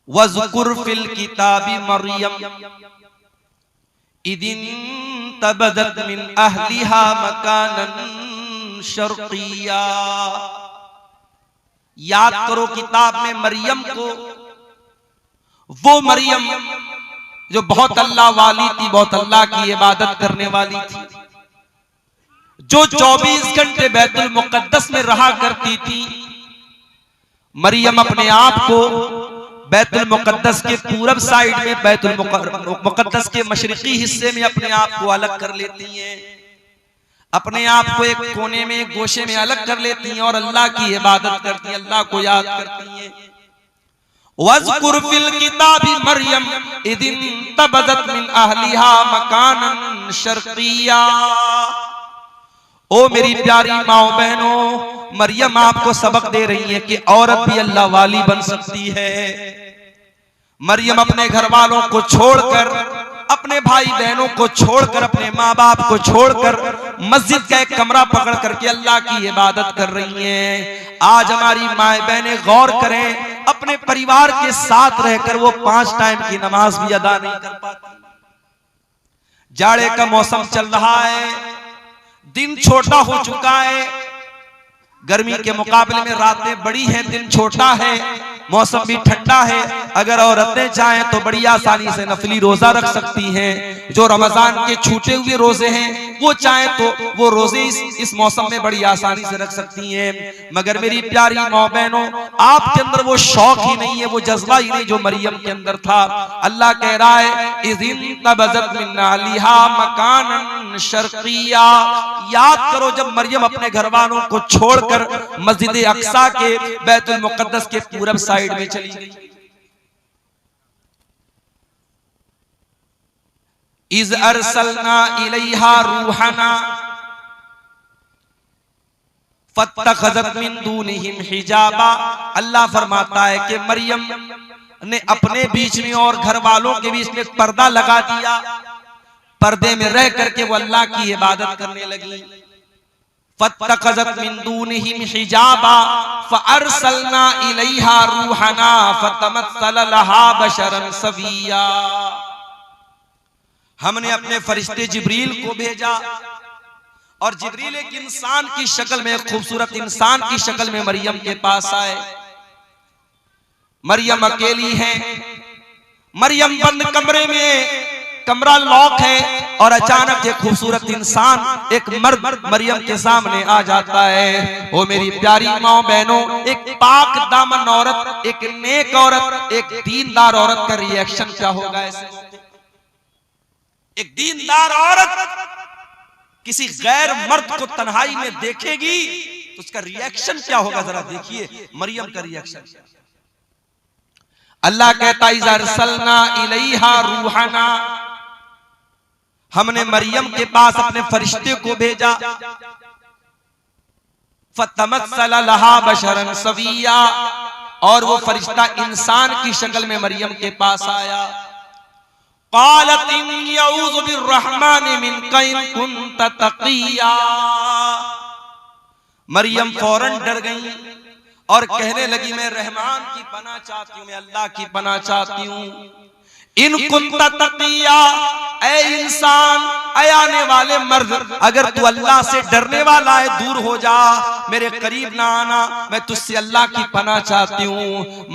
वज़कुर fill किताबी मरियम इदिन तबदत मिन अहलिहा मकानन शर्किया। याद करो किताब में मरियम को, वो मरियम जो बहुत अल्लाह वाली थी, बहुत अल्लाह की इबादत करने वाली थी, जो 24 घंटे बैतुल मुक़द्दस में रहा करती थी। मरियम अपने आप को बैतुल मुक़द्दस के पूरब साइड में, बैतुल मुक़द्दस के मशरिकी हिस्से में अपने आप को अलग कर लेती हैं, अपने आप को एक कोने में, एक गोशे में अलग कर लेती हैं और अल्लाह की इबादत करती हैं, अल्लाह को याद करती हैं। वज़कुर फिल किताबी मरियम इदिन तबदत मिन अहलिहा मकानन शर्किया। ओ मेरी प्यारी माओ बहनों, मरियम आपको सबक दे रही है कि औरत भी अल्लाह वाली बन सकती है। मरियम अपने घर वालों को छोड़कर, अपने भाई बहनों को छोड़कर, अपने माँ बाप को छोड़कर मस्जिद का एक कमरा पकड़ करके अल्लाह की इबादत कर रही हैं। आज हमारी माए बहनें गौर करें, अपने परिवार के साथ रहकर वो 5 टाइम की नमाज भी अदा नहीं कर पाती। जाड़े का मौसम चल रहा है, दिन छोटा हो चुका है, गर्मी के मुकाबले में रातें बड़ी हैं, दिन छोटा है, मौसम भी ठंडा है। अगर औरतें चाहें तो बड़ी आसानी से नफली रोजा रख सकती हैं। जो रमजान के छूटे हुए रोजे हैं, वो चाहें तो वो रोजे इस मौसम में बड़ी आसानी से रख सकती हैं। मगर मेरी प्यारी माँ बहनों, आपके अंदर वो शौक ही नहीं है, वो जज्बा ही नहीं जो मरियम के अंदर था। अल्लाह कह रहा है इज़िन तबज़त मिन अहलिहा मकानन शर्किया। याद करो जब मरियम अपने घर वालों को छोड़कर मस्जिद अक्सा के, बैतुल मुक़द्दस के पूरब साइड में चली गई। इज़ अरसलना इलैहा रूहना फत्तखज़त मिन दूनिहिम हिजाबा। अल्लाह फरमाता है कि मरियम ने अपने बीच में और घर वालों के बीच में पर्दा लगा दिया, पर्दे में रह करके वो अल्लाह की इबादत करने लगी। फत्तखज़त मिन दूनिहिम हिजाबा फअरसलना इलैहा रूहना फतमस्सल लहा बशरन सविया। हमने अपने फरिश्ते जिब्रील को भेजा और जिब्रील एक इंसान की शक्ल में, एक खूबसूरत इंसान की शक्ल में मरियम के पास आए। मरियम अकेली है, मरियम बंद कमरे में, कमरा लॉक है, और अचानक एक खूबसूरत इंसान, एक मर्द मरियम के सामने आ जाता है। ओ मेरी प्यारी माँ बहनों, एक पाक दामन औरत, एक नेक औरत, एक दीनदार औरत का रिएक्शन क्या होगा ऐसे? एक दीनदार औरत किसी गैर मर्द को तन्हाई में देखेगी तो उसका रिएक्शन क्या होगा, जरा देखिए मरियम का रिएक्शन। अल्लाह कहता है इज़ अरसलना इलैहा रूहना, हमने मरियम के पास अपने फरिश्ते को भेजा। फतमस्सल लहा बशरन सविया, और वो फरिश्ता इंसान की शक्ल में मरियम के पास आया। क़ालत इन्नी अऊज़ु बिर्रहमानि मिनका इन कुन्त तक़िया। मरियम फौरन डर गई और कहने लगी मैं रहमान की पनाह चाहती हूँ, मैं अल्लाह की पनाह चाहती हूँ। इन कुन्त तक़िया, ऐ इंसान, ऐ आने वाले मर्द, अगर तू अल्लाह से डरने वाला है दूर हो जा, मेरे करीब ना आना, मैं तुझसे अल्लाह की पनाह चाहती हूँ।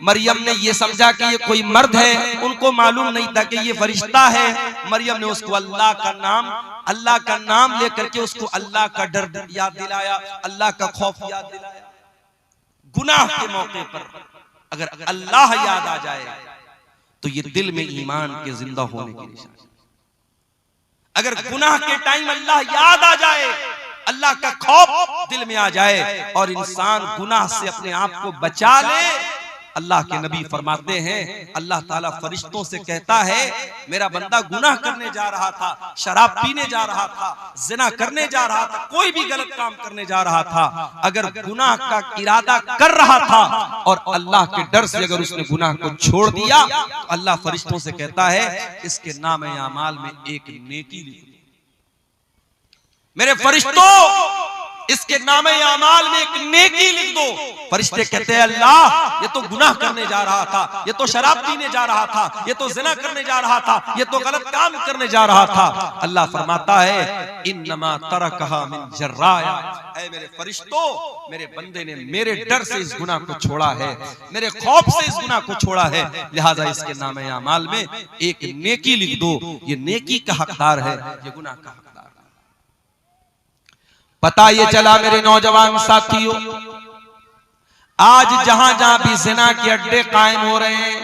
मरियम ने ये समझा कि ये कोई मर्द है, उनको मालूम नहीं था कि ये फरिश्ता है। मरियम ने उसको अल्लाह का नाम लेकर के उसको अल्लाह का डर याद दिलाया, अल्लाह का खौफ याद दिलाया। गुनाह के मौके पर अगर अल्लाह याद आ जाए तो ये दिल में ईमान के जिंदा होने की निशानी। अगर गुनाह के टाइम अल्लाह याद आ जाए, अल्लाह का खौफ दिल में आ जाए और इंसान गुनाह से अपने आप को बचा ले, अल्लाह के नबी फरमाते हैं अल्लाह ताला फरिश्तों से कहता है मेरा बंदा गुनाह करने जा रहा था, शराब पीने जा रहा था, जिना करने जा रहा था, कोई भी गलत काम करने जा रहा था, अगर गुनाह का इरादा कर रहा था और अल्लाह के डर से अगर उसने गुनाह को छोड़ दिया तो अल्लाह फरिश्तों से कहता है इसके नाम अमाल में एक नेकी लिख दो। मेरे फरिश्तों, इसके नामे अमाल में एक नेकी लिख दो। फरिश्ते कहते हैं अल्लाह ये तो गुनाह करने जा रहा था, ये तो शराब पीने जा रहा था, ये तो जिना करने जा रहा था, ये तो गलत काम करने जा रहा था। अल्लाह फरमाता है इन्नमा तरकहा मिन जर्राया, ऐ मेरे फरिश्तों, मेरे बंदे ने मेरे डर से इस गुनाह को छोड़ा है, मेरे खौफ से इस गुनाह को छोड़ा है, लिहाजा इसके नामे अमाल में एक नेकी लिख दो। ये नेकी का हकदार है, ये गुनाह का हकदार। पता ये चला मेरे नौजवान साथियों, आज जहां जहां भी जिना के अड्डे कायम हो रहे हैं,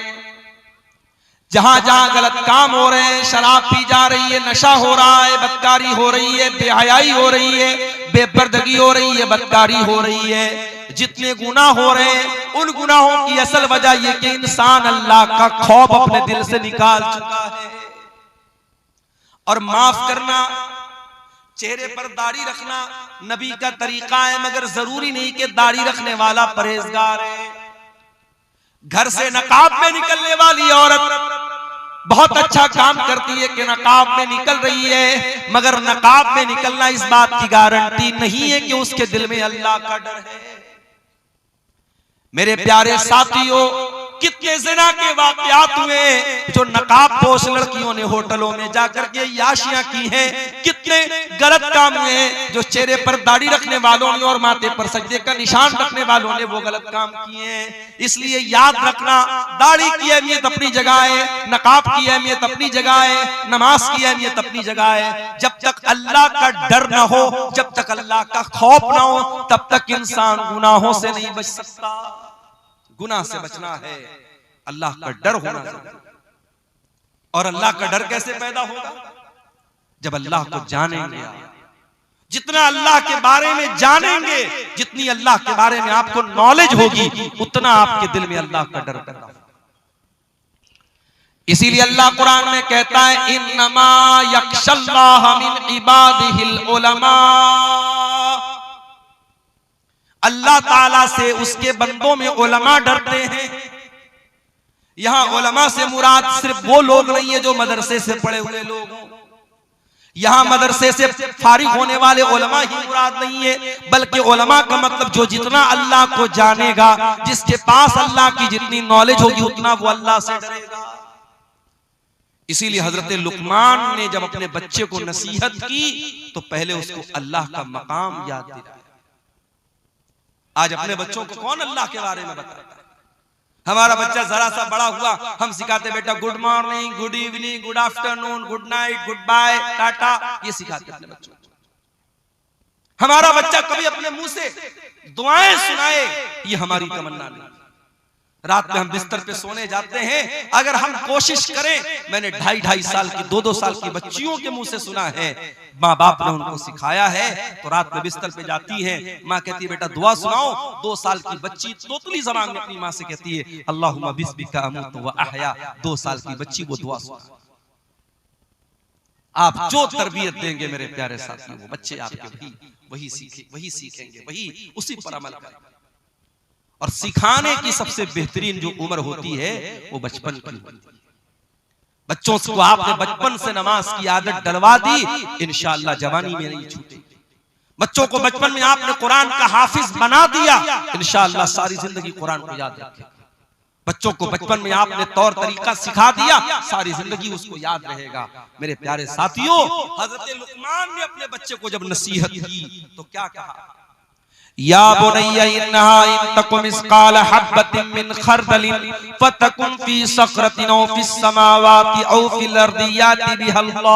जहां जहां गलत काम हो रहे हैं, शराब पी जा रही है, नशा हो रहा है, बदकारी हो रही है, बेहयाई हो रही है, बेपर्दगी हो रही है, बदकारी हो रही है, जितने गुनाह हो रहे हैं उन गुनाहों की असल वजह यह कि इंसान अल्लाह का खौफ अपने दिल से निकाल चुका है। और माफ करना, चेहरे पर दाढ़ी रखना नबी का तरीका है, मगर जरूरी नहीं कि दाढ़ी रखने वाला परहेजगार है। घर से नकाब में निकलने वाली औरत बहुत अच्छा काम करती है कि नकाब में निकल रही है, मगर नकाब में निकलना इस बात की गारंटी नहीं है कि उसके दिल में अल्लाह का डर है। मेरे प्यारे साथियों, कितने ज़िना के वाक़यात हुए जो नकाब पोश लड़कियों ने होटलों में जाकर के याशियां की हैं, कितने गलत काम हुए हैं जो चेहरे पर दाढ़ी रखने वालों ने और माथे पर सजदे का निशान रखने वालों ने वो गलत काम किए हैं। इसलिए याद रखना, दाढ़ी की अहमियत अपनी जगह है, नकाब की अहमियत अपनी जगह है, नमाज की अहमियत अपनी जगह है। जब तक अल्लाह का डर ना हो, जब तक अल्लाह का खौफ ना हो, तब तक इंसान गुनाहों से नहीं बच सकता। गुनाह से बचना है, अल्लाह का डर होना चाहिए। और अल्लाह का डर कैसे पैदा होगा? जब अल्लाह को जानेंगे। जितना अल्लाह के बारे में जानेंगे, जितनी अल्लाह के बारे में आपको नॉलेज होगी, उतना आपके दिल में अल्लाह का डर पैदा होगा। इसीलिए अल्लाह कुरान में कहता है इन्नमा यख्शल्लाह मिन इबादिहिल उलमा, अल्लाह ताला से उसके बंदों में उलमा डरते हैं। यहां उलमा से मुराद सिर्फ वो लोग नहीं है जो मदरसे से पढ़े हुए लोग हों, यहां मदरसे से फारिग होने वाले उलमा ही मुराद नहीं है, बल्कि उलमा का मतलब जो जितना अल्लाह को जानेगा, जिसके पास अल्लाह की जितनी नॉलेज होगी, उतना वो अल्लाह से डरेगा। इसीलिए हजरत लुकमान ने जब अपने बच्चे को नसीहत की तो पहले उसको अल्लाह का मकाम याद दिलाया। आज अपने बच्चों को कौन अल्लाह के बारे में बताता है? हमारा बच्चा जरा सा बड़ा हुआ, हम सिखाते बेटा good morning, good evening, good afternoon, good night, goodbye, tata, ये सिखाते अपने बच्चों को। हमारा बच्चा कभी अपने मुंह से दुआएं सुनाए, ये हमारी तमन्ना नहीं। रात में हम बिस्तर पे सोने जाते हैं, अगर हम कोशिश करें, मैंने 2.5 साल की 2-2 साल की बच्चियों के मुंह से सुना है, माँ बाप ने उनको सिखाया है, तो रात में बिस्तर पे जाती है, माँ कहती है बेटा दुआ सुनाओ। 2 साल की बच्ची तोतली ज़बान में अपनी माँ से कहती है अल्लाहुम्मा बिस्मिका अमूतु व अहया। 2 साल की बच्ची वो दुआ सुना। आप जो तरबियत देंगे मेरे प्यारे साथियों, वो बच्चे आपके वही सीखेंगे, वही उसी पर अमल करेंगे। और सिखाने की सबसे बेहतरीन जो उम्र होती है वो बचपन की होती है। बच्चों को आपने बचपन से नमाज की आदत डलवा दी, इंशाअल्लाह जवानी में नहीं छूटेगी। बच्चों को बचपन में आपने कुरान का हाफिज बना दिया, इंशाअल्लाह सारी जिंदगी कुरान को याद रखेगा। बच्चों को बचपन में आपने तौर तरीका सिखा दिया, सारी जिंदगी उसको याद रहेगा। मेरे प्यारे साथियों, हजरत लुकमान ने अपने बच्चे को जब नसीहत की तो क्या कहा? या बुनय्या इन्नहा इन तकुम मिस्काल हब्बतिन मिन खरदलिन फतकुन फी सखरतिन औ फिस समावाति औ फिल अर्दि याति बिहल्लाह।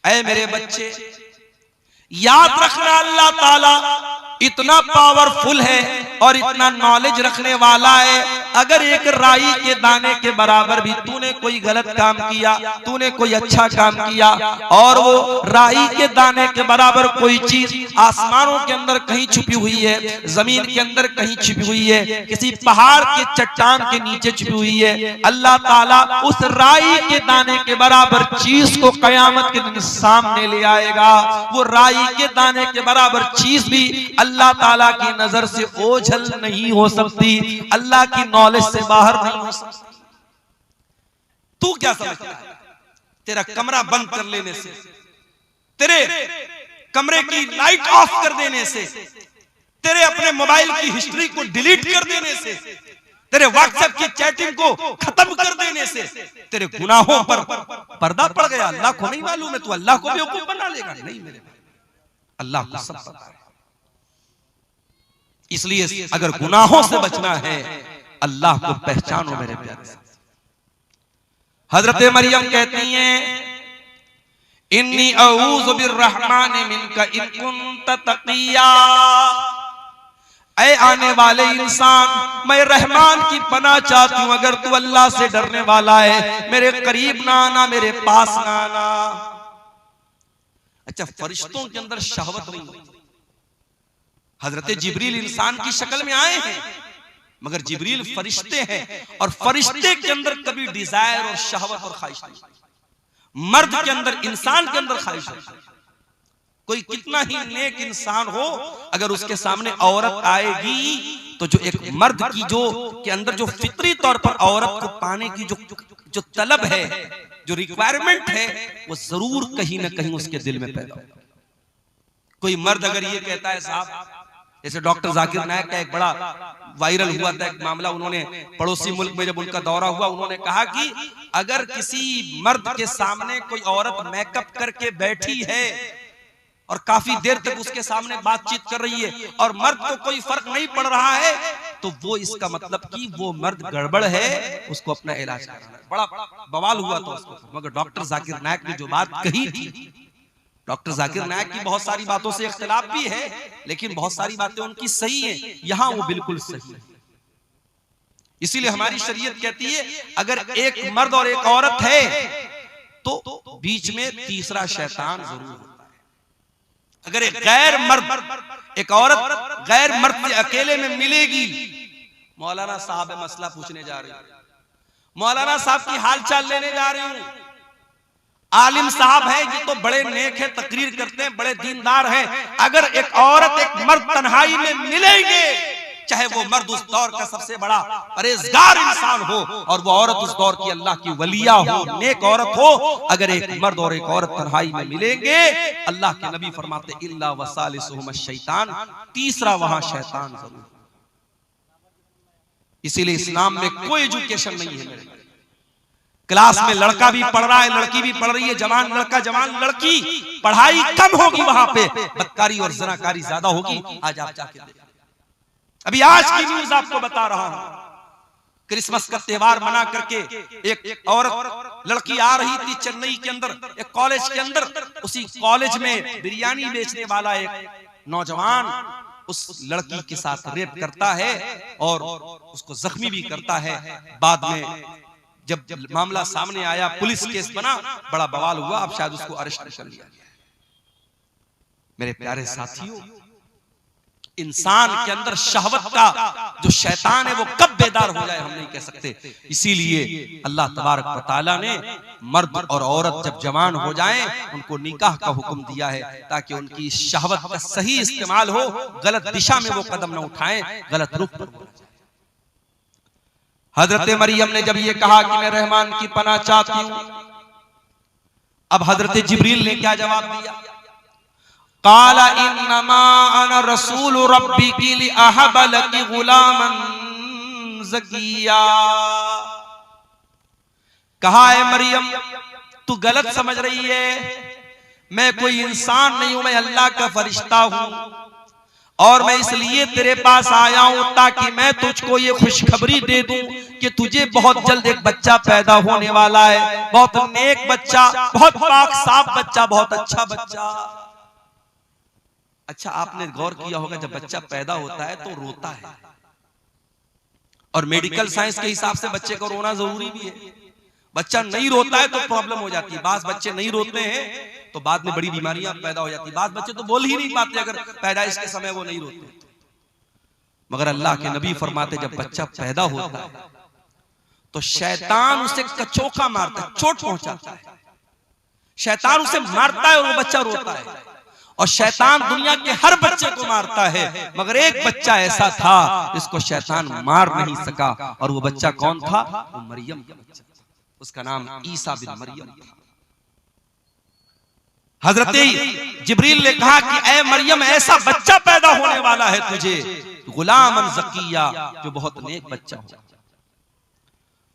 ऐ मेरे बच्चे, याद रखना अल्लाह ताला इतना पावरफुल है और इतना नॉलेज रखने वाला है। अगर एक राई के दाने के बराबर भी तूने कोई गलत काम किया, तूने कोई अच्छा काम किया, और वो राई के दाने के बराबर कोई चीज आसमानों के अंदर कहीं छुपी हुई है, जमीन के अंदर कहीं छुपी हुई है, किसी पहाड़ के चट्टान के नीचे छुपी हुई है, अल्लाह ताला उस राई के दाने के बराबर चीज को कयामत के दिन सामने ले आएगा। वो राई के दाने के बराबर चीज भी अल्लाह ताला की नजर से ओझल नहीं हो सकती, अल्लाह की नॉलेज से बाहर नहीं हो सकती। तू क्या समझता है तेरा कमरा बंद कर लेने से, तेरे कमरे की लाइट ऑफ कर देने से, तेरे अपने मोबाइल की हिस्ट्री को डिलीट कर देने से, तेरे व्हाट्सएप की चैटिंग को खत्म कर देने से तेरे गुनाहों पर पर्दा पड़ गया। अल्लाह को नहीं मालूम है, तू अल्लाह को बेवकूफ बना लेगा? नहीं मेरे भाई, अल्लाह को सब पता है। इसलिए अगर गुनाहों से बचना है, अल्लाह को पहचानो मेरे प्यारे। हजरत मरियम कहती हैं, इन्नी अऊज़ु बिर्रहमानि मिनका इन कुन्त तक़िया। ऐ आने वाले इंसान, मैं रहमान की पनाह चाहती हूं, अगर तू अल्लाह से डरने वाला है, मेरे करीब ना आना, मेरे पास ना आना। अच्छा, फरिश्तों के अंदर शहवत नहीं होती। हजरत जिब्रील इंसान की शक्ल में आए हैं, मगर जिब्रील फरिश्ते हैं, और फरिश्ते के अंदर कभी डिजायर और शहवत और ख्वाहिश नहीं। मर्द के अंदर, इंसान के अंदर ख्वाहिश है। कोई कितना ही नेक इंसान हो, अगर उसके सामने औरत आएगी तो जो एक मर्द की जो के अंदर जो फितरी तौर पर औरत को पाने की जो तलब है, जो रिक्वायरमेंट है, वो जरूर कहीं ना कहीं उसके दिल में पैदा हो। कोई मर्द अगर ये कहता है, साहब, जैसे डॉक्टर जाकिर नायक का एक बड़ा वायरल हुआ था एक मामला, उन्होंने पड़ोसी मुल्क में जब उनका दौरा हुआ, उन्होंने कहा कि अगर किसी मर्द के सामने कोई औरत मेकअप करके बैठी है और काफी देर तक उसके सामने बातचीत कर रही है और मर्द को कोई फर्क नहीं पड़ रहा है, तो वो इसका मतलब कि वो मर्द गड़बड़ है, उसको अपना इलाज कराना है। बड़ा बवाल हुआ था उसको। मगर डॉक्टर जाकिर नायक ने जो बात कही थी, डॉक्टर जाकिर नायक की बहुत सारी बातों से इख्तिलाफ भी है, लेकिन बहुत सारी बातें उनकी सही हैं, यहां वो बिल्कुल सही है। इसीलिए हमारी शरीयत कहती है, अगर एक मर्द और एक औरत है तो बीच में तीसरा शैतान जरूर होता है। अगर एक गैर मर्द, एक औरत गैर मर्द से अकेले में मिलेगी, मौलाना साहब मसला पूछने जा रही हूं, मौलाना साहब की हालचाल लेने जा रही हूं, आलिम साहब है, ये तो बड़े नेक है, तकरीर करते हैं, बड़े दीनदार हैं, अगर एक औरत एक मर्द तन्हाई में मिलेंगे, चाहे वो मर्द उस दौर का सबसे बड़ा परहेजगार इंसान हो और वो औरत उस दौर की अल्लाह की वलिया हो, नेक औरत हो, अगर एक मर्द और एक औरत तन्हाई में मिलेंगे, अल्लाह के नबी फरमाते इल्ला वसालिसुहुम शैतान, तीसरा वहां शैतान जरूर। इसीलिए इस्लाम में कोई एजुकेशन नहीं है मेरे। क्लास में लड़का भी पढ़ रहा है, लड़की भी पढ़ रही है, जवान लड़का जवान लड़की, पढ़ाई कम होगी वहां पे, बदकारी और ज़नाकारी ज्यादा होगी। आज आप जाके देखिए, अभी आज की न्यूज आपको बता रहा हूं, क्रिसमस का त्योहार मना करके एक औरत लड़की आ रही थी चेन्नई के अंदर, एक कॉलेज के अंदर, उसी कॉलेज में बिरयानी बेचने वाला एक नौजवान उस लड़की के साथ रेप करता है और उसको जख्मी भी करता है। बाद में जब मामला सामने आया, पुलिस केस बना, बड़ा बवाल हुआ, अब शायद उसको अरेस्ट कर लिया गया। मेरे प्यारे साथियों, इंसान के अंदर शहवत का जो शैतान है वो कब बेदार हो जाए हम नहीं कह सकते। इसीलिए अल्लाह तबारक व तआला ने मर्द और औरत जब जवान हो जाएं, उनको निकाह का हुक्म दिया है, ताकि उनकी शहवत का सही इस्तेमाल हो, गलत दिशा में वो कदम न उठाएं, गलत रुख पर। हजरत मरियम ने जब ये कहा कि मैं रहमान की पनाह चाहती हूं, अब हजरत जिब्रील ने क्या जवाब दिया? काला इन्नमा अना रसूल रब्बिकी लिअहब लकी गुलामन ज़किया। कहा है मरियम, तू गलत समझ रही है, मैं कोई इंसान नहीं हूं, मैं अल्लाह का फरिश्ता हूं, और मैं इसलिए तेरे पास आया हूं ताकि मैं तुझको ये खुशखबरी दे दूं कि तुझे बहुत जल्द एक बच्चा पैदा होने वाला है, बहुत नेक बच्चा, बहुत पाक साफ बच्चा, बहुत अच्छा बच्चा। अच्छा, आपने गौर किया होगा, जब बच्चा पैदा होता है तो रोता है, और मेडिकल साइंस के हिसाब से बच्चे को रोना जरूरी भी है। बच्चा नहीं रोता है तो प्रॉब्लम हो जाती है। बास बच्चे नहीं रोते हैं तो बाद में बड़ी बीमारियां पैदा हो जाती है। बास बच्चे तो बोल ही नहीं पाते, अगर पैदाइश के समय वो नहीं रोते। मगर अल्लाह के नबी फरमाते, जब बच्चा पैदा होता है तो शैतान उसे कचोका मारता है, चोट पहुंचाता है, शैतान उसे मारता है और वो बच्चा रोता है। और शैतान दुनिया के हर बच्चे को मारता है, मगर एक बच्चा ऐसा था जिसको शैतान मार नहीं सका, और वो बच्चा कौन था? वो मरियम का बच्चा, उसका नाम ईसा बिन मरियम था। हजरत जिब्रील ने कहा कि ऐ मरियम, ऐसा बच्चा पैदा होने वाला है तुझे, गुलामन ज़किया, जो बहुत नेक बच्चा हो।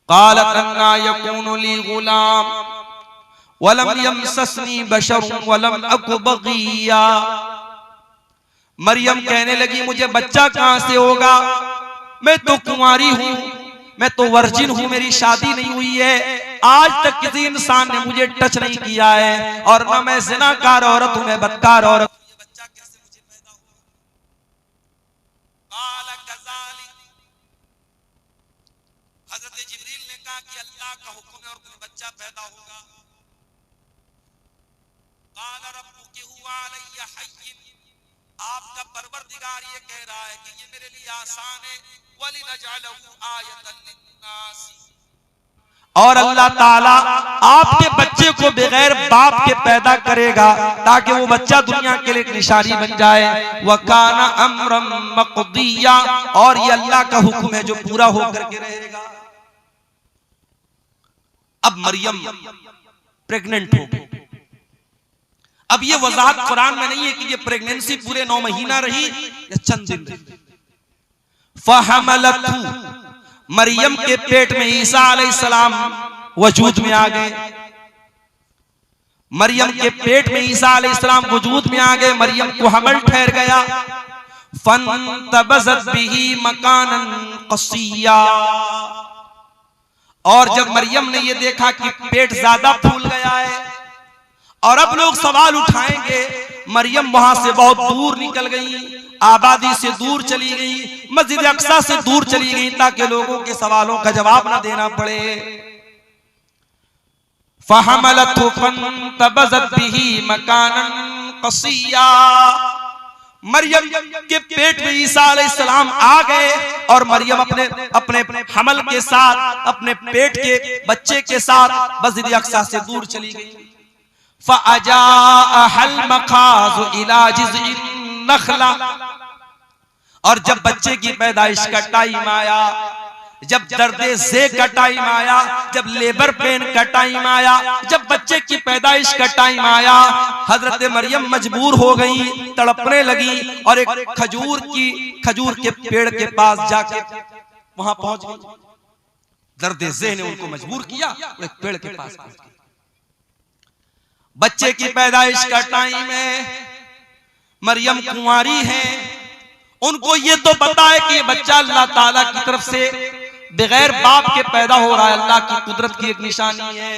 क़ालत अन्ना यकूनु ली गुलाम वलम यमससनी बशर वलम अकु बग़िया। मरियम कहने लगी, मुझे बच्चा कहां से होगा, मैं तो कुंवारी हूं, मैं तो वर्जिन हूं, मेरी शादी नहीं हुई है, आज तक किसी इंसान ने मुझे टच नहीं किया है, और ना मैं ज़िनाकार औरत हूं, मैं बदकार औरत हूं, ये बच्चा कैसे मुझे पैदा होगा। हज़रत जिब्रील ने कहा कि अल्लाह का हुक्म है और तुम्हें बच्चा पैदा होगा। क़ाल रब्बुकी हुवा अलैया हय्यिन, आपका परवरदिगार ये कह रहा है कि ये मेरे लिए आसान है, वलिनजअलहु आयतन लिन्नास, और अल्लाह ताला आपके बच्चे को बगैर बाप के पैदा करेगा ताकि वो बच्चा दुनिया के लिए एक निशानी बन जाए। वकाना अम्रम मक़दिया, और ये अल्लाह का हुक्म है जो पूरा होकर के रहेगा। अब मरियम प्रेग्नेंट हो गई। अब ये वजाहत कुरान में नहीं है कि ये प्रेगनेंसी पूरे 9 महीना रही या चंद दिन रही। फहमलतहु, मरियम के पेट में ईसा अलैहिस्सलाम वजूद में आ गए। मरियम के पेट में ईसा अलैहिस्सलाम वजूद में आ गए, मरियम को हमल ठहर गया। फंतबज़त बिही मकानन क़सिया, और जब मरियम ने ये देखा कि पेट ज्यादा फूल गया है और अब लोग सवाल उठाएंगे, मरियम वहां से बहुत दूर निकल गई, आबादी से दूर चली गई, मस्जिद अक्सा से दूर चली गई ताकि लोगों के सवालों का जवाब ना देना पड़े। फहमलतहु फंतबज़त बिही मकानन क़सिया, मरियम के पेट में ईसा अलैहिस्सलाम आ गए और मरियम अपने अपने हमल के साथ, अपने पेट के बच्चे के साथ मस्जिद अक्सा से दूर चली गई। फ़अजाअहल मखाज़ु इला जिज़इन नख़ला, और जब बच्चे की पैदाइश का टाइम आया, जब दर्दे से का टाइम आया, जब लेबर पेन का टाइम आया, जब बच्चे की पैदाइश का टाइम आया, हजरत मरियम मजबूर हो गई, तड़पने लगी और एक खजूर के पेड़ के पास जाके वहां पहुंच गई। दर्दे ज़ेह ने उनको मजबूर किया, एक पेड़ के पास पहुंच गई। बच्चे की पैदाइश का टाइम है, मरियम कुंवारी है, उनको ये तो पता है कि ये बच्चा अल्लाह ताला की तरफ से बगैर बाप के पैदा हो रहा है, अल्लाह की कुदरत की एक निशानी है।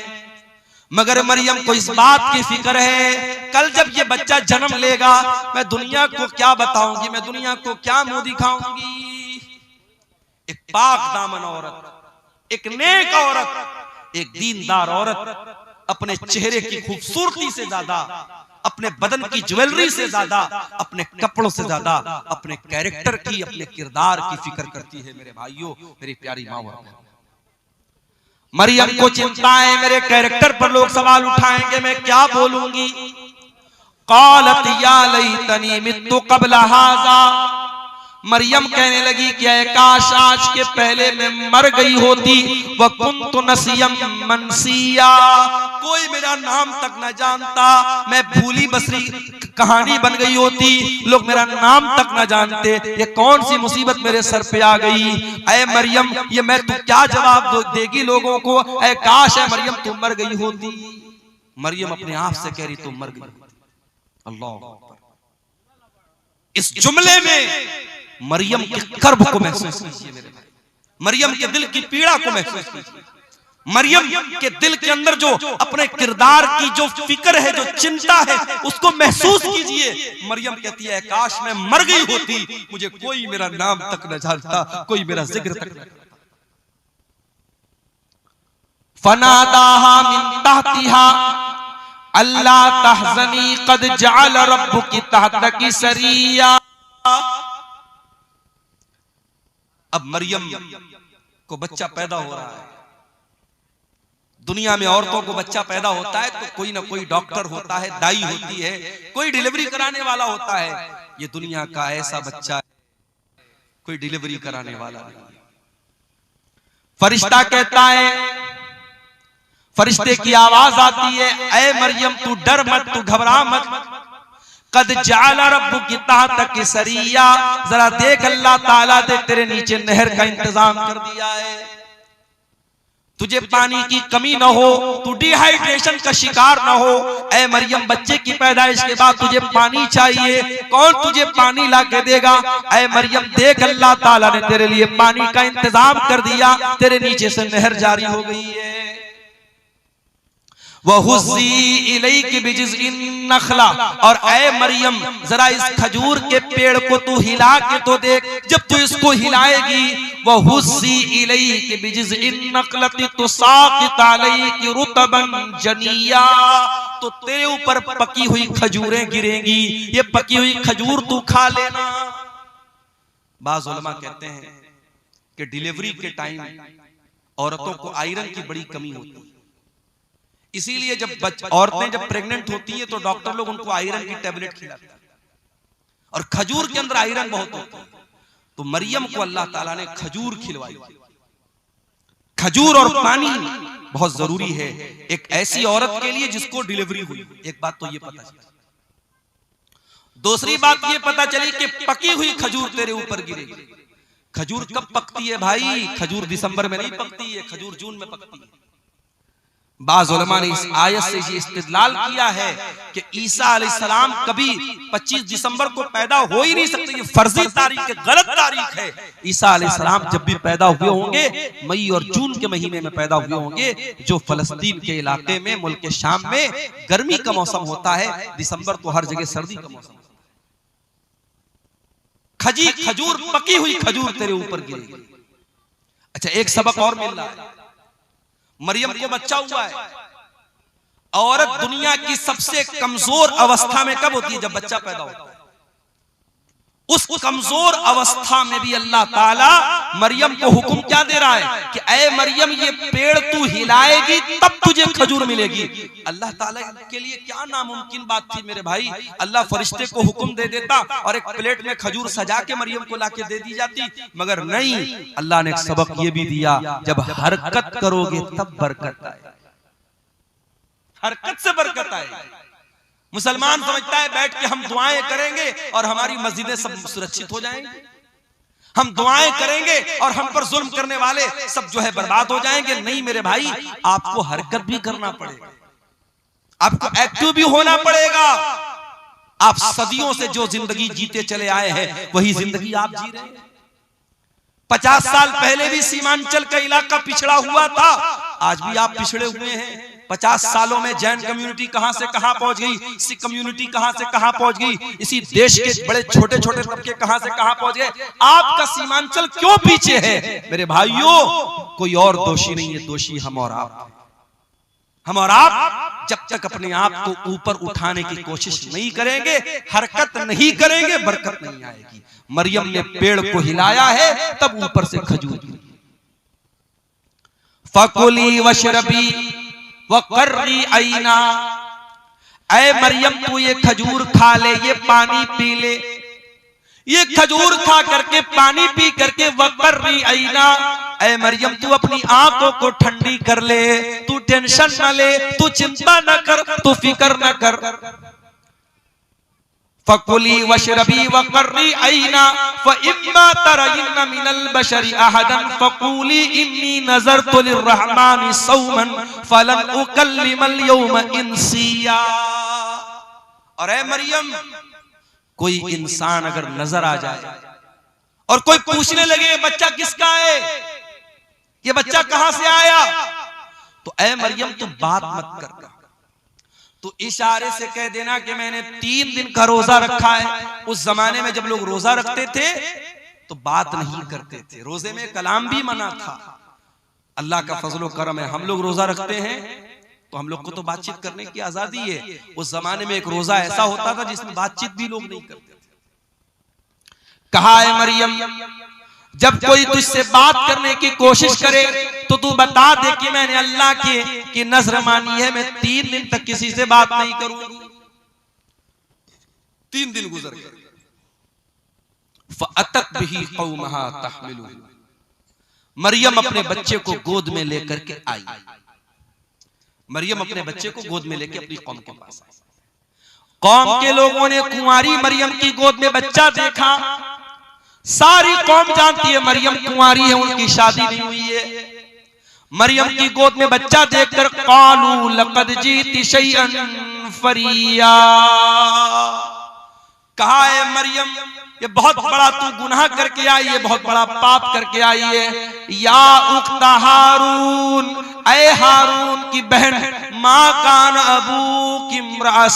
मगर मरियम को इस बात की फिक्र है, कल जब ये बच्चा जन्म लेगा मैं दुनिया को क्या बताऊंगी, मैं दुनिया को क्या मुंह दिखाऊंगी। एक पाक दामन औरत, एक नेक औरत, एक दीनदार औरत अपने चेहरे की खूबसूरती से ज्यादा, अपने बदन की ज्वेलरी से ज्यादा, अपने कपड़ों से ज्यादा अपने कैरेक्टर की, अपने किरदार की फिक्र करती है। मेरे भाइयों, मेरी प्यारी माँ, मरियम को चिंता है मेरे कैरेक्टर पर लोग सवाल उठाएंगे, मैं क्या बोलूंगी। क़ालत या लैतनी मित्तु क़ब्ल हाज़ा, मरियम कहने लगी कि काश आज के पहले मैं मर गई होती। व कुन्तु नसियम मनसिया, कोई मेरा नाम तक न जानता, मैं भूली बसरी कहानी बन गई होती, लोग मेरा नाम तक न जानते। ये कौन सी मुसीबत मेरे सर पे आ गई। ऐ मरियम, ये मैं तू क्या जवाब देगी लोगों को। ऐ काश है मरियम तुम मर गई होती। मरियम अपने आप से कह रही तुम मर गई। अल्लाह, इस जुमले में मरियम के कर्ब को महसूस कीजिए मेरे भाई, मरियम के दिल की पीड़ा को महसूस कीजिए, मरियम के दिल के अंदर जो अपने किरदार की जो फिक्र है, जो चिंता है, उसको महसूस कीजिए। मरियम कहती है काश मैं मर गई होती, मुझे कोई मेरा नाम तक न जानता, कोई मेरा जिक्र तक न करता। फनादाहा मिन तहतिहा अल्ला तहज़नी क़द जअल रब्बुकी तहतकी सरिया। अब मरियम को बच्चा पैदा हो रहा है। दुनिया में औरतों को बच्चा पैदा होता है तो कोई ना कोई डॉक्टर होता है, दाई होती है, कोई डिलीवरी कराने वाला होता है। ये दुनिया का ऐसा बच्चा कोई डिलीवरी कराने वाला नहीं। फरिश्ता कहता है फरिश्ते की आवाज आती है, ऐ मरियम तू डर मत, तू घबरा मत, कद जाला रब्बुकी तहतकी सरिया, जरा देख अल्लाह ताला ने तेरे नीचे नहर का इंतजाम कर दिया है, तुझे पानी की कमी ना हो, तू डिहाइड्रेशन का शिकार ना हो। ऐ मरियम बच्चे की पैदाइश के बाद तुझे पानी चाहिए, कौन तुझे पानी ला के देगा? ऐ मरियम देख अल्लाह ताला ने तेरे लिए पानी का इंतजाम कर दिया, तेरे नीचे से नहर जारी हो गई है। वहुज़्ज़ी इलैकी बिजिज़्इन नख़ला, और ऐ मरियम जरा इस खजूर के पेड़ को तू हिला के तो देख, जब तू इसको हिलाएगी, वहुज़्ज़ी इलैकी बिजिज़्इन नख़लति तुसाक़ित अलैकी रुतबन जनिया, तो तेरे ऊपर पकी हुई खजूरें गिरेंगी, ये पकी हुई खजूर तू खा लेना। बाज़ उलमा कहते हैं कि डिलीवरी के टाइम औरतों को आयरन की बड़ी कमी होती है, इसीलिए जब औरतें जब प्रेग्नेंट होती हैं तो डॉक्टर लोग उनको आयरन की टेबलेट खिलाते हैं, और खजूर के अंदर आयरन बहुत होता है, तो मरियम को अल्लाह ताला ने खजूर खिलवाई। खजूर और पानी बहुत जरूरी है एक ऐसी औरत के लिए जिसको डिलीवरी हुई। एक बात तो ये पता चली, दूसरी बात ये पता चली कि पकी हुई खजूर तेरे ऊपर गिरेगी। खजूर कब पकती है भाई? खजूर दिसंबर में नहीं पकती है, खजूर जून में पकती है। बाज़ उलमा ने इस आयत से ये इस्तिदलाल किया है कि ईसा अलैहिस्सलाम कभी 25 दिसंबर को पैदा हो ही नहीं सकते, ये फर्जी तारीख है, गलत तारीख है। ईसा अलैहिस्सलाम जब भी पैदा हुए होंगे मई और जून के महीने में पैदा हुए होंगे, जो फलस्तीन के इलाके में मुल्क शाम में गर्मी का मौसम होता है, दिसंबर तो हर जगह सर्दी का मौसम होता है। खजूर पकी हुई खजूर तेरे ऊपर गिरेगी। अच्छा, एक सबक और मिल रहा है, मरियम को बच्चा हुआ है। औरत दुनिया की सबसे कमजोर अवस्था में कब होती है? जब बच्चा पैदा होता है। उस कमजोर अवस्था में भी अल्लाह ताला मरियम को हुक्म क्या दे रहा है कि ऐ मरियम ये पेड़ तू हिलाएगी तब तुझे खजूर मिलेगी। अल्लाह ताला के लिए क्या नामुमकिन बात थी मेरे भाई। अल्लाह फरिश्ते को हुक्म दे देता और एक प्लेट में खजूर सजा के मरियम को लाके दे दी जाती, मगर नहीं, अल्लाह ने एक सबक ये भी दिया, जब हरकत करोगे तब बरकत आए, हरकत से बरकत आए। मुसलमान समझता है बैठ के हम दुआएं करेंगे और हमारी मस्जिदें सब सुरक्षित हो जाएंगी, हम दुआएं करेंगे और हम पर जुल्म करने वाले सब जो है बर्बाद हो जाएंगे। नहीं मेरे भाई, आपको हरकत भी करना पड़ेगा, आपको एक्टिव भी होना पड़ेगा। आप सदियों से जो जिंदगी जीते चले आए हैं वही जिंदगी आप जी रहे हैं। 50 साल पहले भी सीमांचल का इलाका पिछड़ा हुआ था, आज भी आप पिछड़े हुए हैं। 50 सालों में जैन कम्युनिटी कहां से कहां पहुंच गई, सिख कम्युनिटी कहां से कहां पहुंच गई, इसी देश के बड़े छोटे छोटे तबके कहां से कहां पहुंच गए। आपका सीमांचल क्यों पीछे है? मेरे भाइयों, कोई और दोषी नहीं है, दोषी हम और आप। हम और आप जब तक अपने आप को ऊपर उठाने की कोशिश नहीं करेंगे, हरकत नहीं करेंगे, बरकत नहीं आएगी। मरियम ने पेड़ को हिलाया है तब ऊपर से खजूर गिरी। फकुली वशरबी वकर्री आईना, ऐ मरियम तू ये खजूर खा ले, ये पानी पी ले, ये खजूर खा करके पानी पी करके वकर्री आईना, ऐ मरियम तू अपनी आंखों को ठंडी कर ले, तू टेंशन न ले, तू चिंता न कर, तू फिक्र न कर। फकुली वशरबी वकर्री आईना फइम्मा तरयिन्ना मिनल बशरि अहदन फकुली इन्नी नज़रतु लिर्रहमानि सौमन फलन उकल्लिमल यौम इंसिया। और ऐ मरियम, कोई इंसान अगर नजर आ जाए और कोई पूछने लगे ये बच्चा किसका है, ये बच्चा कहां से आया, तो ऐ मरियम तू बात मत कर, तो इशारे से कह देना कि मैंने 3 दिन का रोजा रखा है। उस जमाने में जब लोग रोजा रखते थे तो बात नहीं करते थे, रोजे में कलाम भी मना था। अल्लाह का फजलो करम है, हम लोग रोजा रखते हैं तो हम लोग को तो बातचीत करने की आजादी है। उस जमाने में एक रोजा ऐसा होता था जिसमें बातचीत भी लोग नहीं करते थे। कहा है मरियम, जब कोई तुझसे बात करने की कोशिश करे तो तू बता दे कि मैंने अल्लाह की नजर मानी है, मैं 3 दिन तक किसी से बात नहीं करूंगी। 3 दिन गुजर गए। फअतत बिही कौमहा तहमिलुहु, मरियम अपने बच्चे को गोद में लेकर के आई। मरियम अपने बच्चे को गोद में लेके अपनी कौम के पास आई। कौम के लोगों ने कुंवारी मरियम की गोद में बच्चा देखा। सारी कौम जानती है मरियम कुंवारी है, उनकी शादी नहीं हुई है। मरियम की गोद में बच्चा देखकर कालू लक़द जीती शैअन फरिया, कहा है मरियम ये बहुत बड़ा तू गुनाह करके आई है, बहुत बड़ा पाप करके आई है। या उख्ता हारून, ऐ हारून की बहन, माँ कान अबू की इम्राअ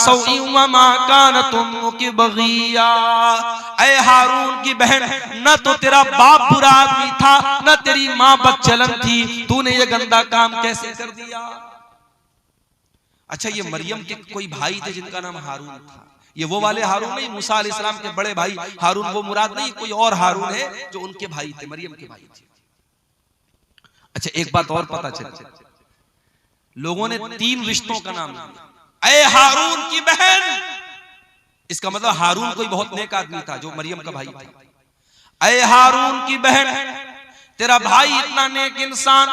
व माँ कान तुम की बगिया, ऐ हारून की बहन, न तो तेरा बाप बुरा आदमी था न तेरी माँ बदचलन थी, तूने ये गंदा काम कैसे कर दिया। अच्छा, ये मरियम के कोई भाई थे जिनका नाम हारून था। ये वो वाले हारून नहीं, मूसा अलैहिस्सलाम के बड़े भाई हारून, वो मुराद नहीं, कोई और हारून है जो उनके भाई थे, मरियम के भाई थे। अच्छा, एक बात और पता चली, लोगों ने 3 रिश्तों का नाम लिया। ऐ हारून की बहन, इसका मतलब हारून कोई बहुत नेक आदमी था जो मरियम का भाई था। ऐ हारून की बहन, तेरा भाई इतना नेक इंसान,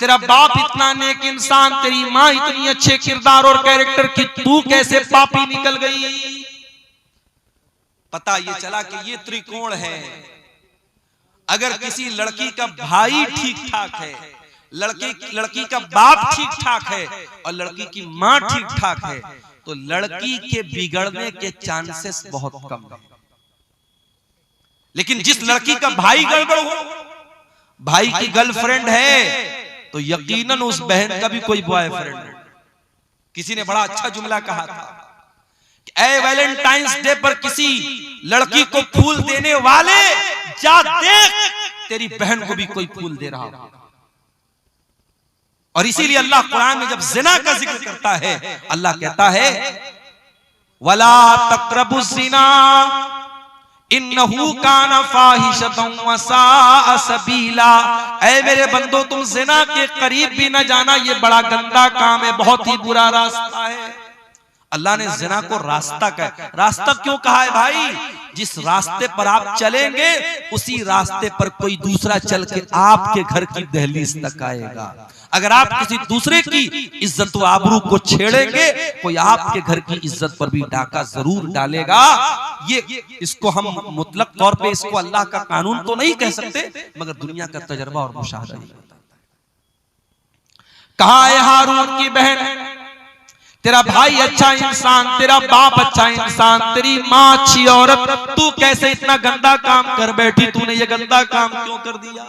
तेरा बाप इतना नेक इंसान, तेरी माँ इतनी अच्छे किरदार और कैरेक्टर की, तू कैसे पापी निकल गई। पता ये चला कि ये त्रिकोण है। अगर किसी लड़की का भाई ठीक ठाक है, लड़की का बाप ठीक ठाक है और लड़की की माँ ठीक ठाक है, तो लड़की के बिगड़ने के चांसेस बहुत कम है। लेकिन जिस लड़की का भाई गड़बड़ हो, भाई की गर्लफ्रेंड है, तो यकीनन उस बहन का भी कोई बॉयफ्रेंड है। किसी ने बड़ा अच्छा जुमला कहा था कि ऐ वैलेंटाइंस डे पर किसी लड़की को फूल देने वाले, जा देख तेरी बहन को भी कोई फूल दे रहा हो। और इसीलिए अल्लाह कुरान में जब जिना का जिक्र करता है, अल्लाह कहता है वला तक़रबुज़ ज़िना इन्नहु काना फ़ाहिशतन व साअ सबीला। ऐ मेरे बंदो, तुम जिना के करीब भी न जाना, ये बड़ा गंदा काम है, बहुत ही बुरा रास्ता है। अल्लाह ने जिना को रास्ता कहा। रास्ता क्यों कहा है भाई? जिस रास्ते पर आप चलेंगे उसी रास्ते पर कोई दूसरा चल के आपके घर की दहलीज तक आएगा। अगर आप किसी दूसरे की इज्जत व आबरू को छेड़ेंगे, कोई आपके घर की इज्जत पर भी डाका जरूर डालेगा। ये इसको हम मुतलक तौर पे इसको अल्लाह का कानून तो नहीं कह सकते, मगर दुनिया का तजर्बा और मुशाहदा ही बताता है। कहा है हारून की बहन, तेरा भाई अच्छा इंसान, तेरा बाप अच्छा इंसान, तेरी माँ अच्छी औरत, तू कैसे इतना गंदा काम कर बैठी, तूने ये गंदा काम क्यों कर दिया।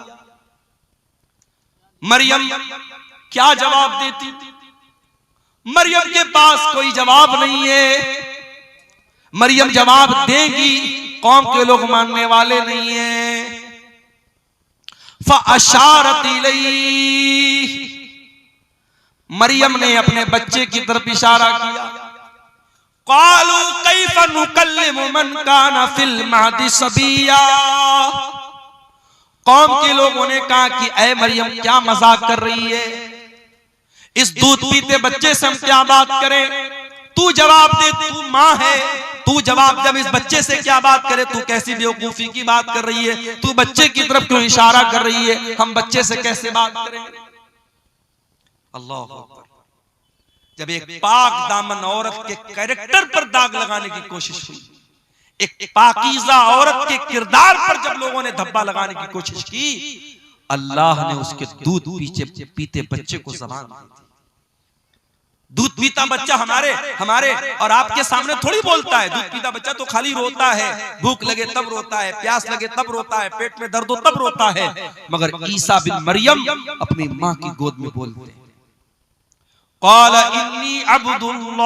मरियम क्या जवाब देती? मरियम के पास कोई जवाब नहीं है। मरियम जवाब देगी, कौम के लोग मानने वाले नहीं है। फ़अशारत इलैहि, मरियम ने अपने बच्चे की तरफ इशारा किया। क़ालू कैफ़ नुकल्लिमु मन काना फ़िल महदी सबिया। कौम के लोगों ने कहा कि ऐ मरियम, क्या मजाक कर रही है, इस दूध पीते बच्चे से हम क्या बात करें, तू जवाब दे, तू माँ है, तू जवाब जब इस बच्चे से क्या बात करे, तू कैसी बेवकूफी की बात कर रही है, तू बच्चे की तरफ क्यों इशारा कर रही है, हम बच्चे से कैसे बात करें। अल्लाह अकबर। जब एक पाक दामन औरत के कैरेक्टर पर दाग लगाने की कोशिश हुई, एक पाकीज़ा औरत के किरदार पर जब लोगों ने धब्बा लगाने की कोशिश की, अल्लाह ने उसके दूध पीते बच्चे को ज़बान दी। दूध पीता बच्चा हमारे और आपके सामने थोड़ी बोलता है। दूध पीता बच्चा तो खाली रोता है, भूख लगे तब रोता है, प्यास लगे तब रोता है, पेट में दर्द हो तब रोता है। मगर ईसा बिन मरियम अपनी माँ की गोद में बोलते हैं, क़ाल इन्नी अब्दुल्लाह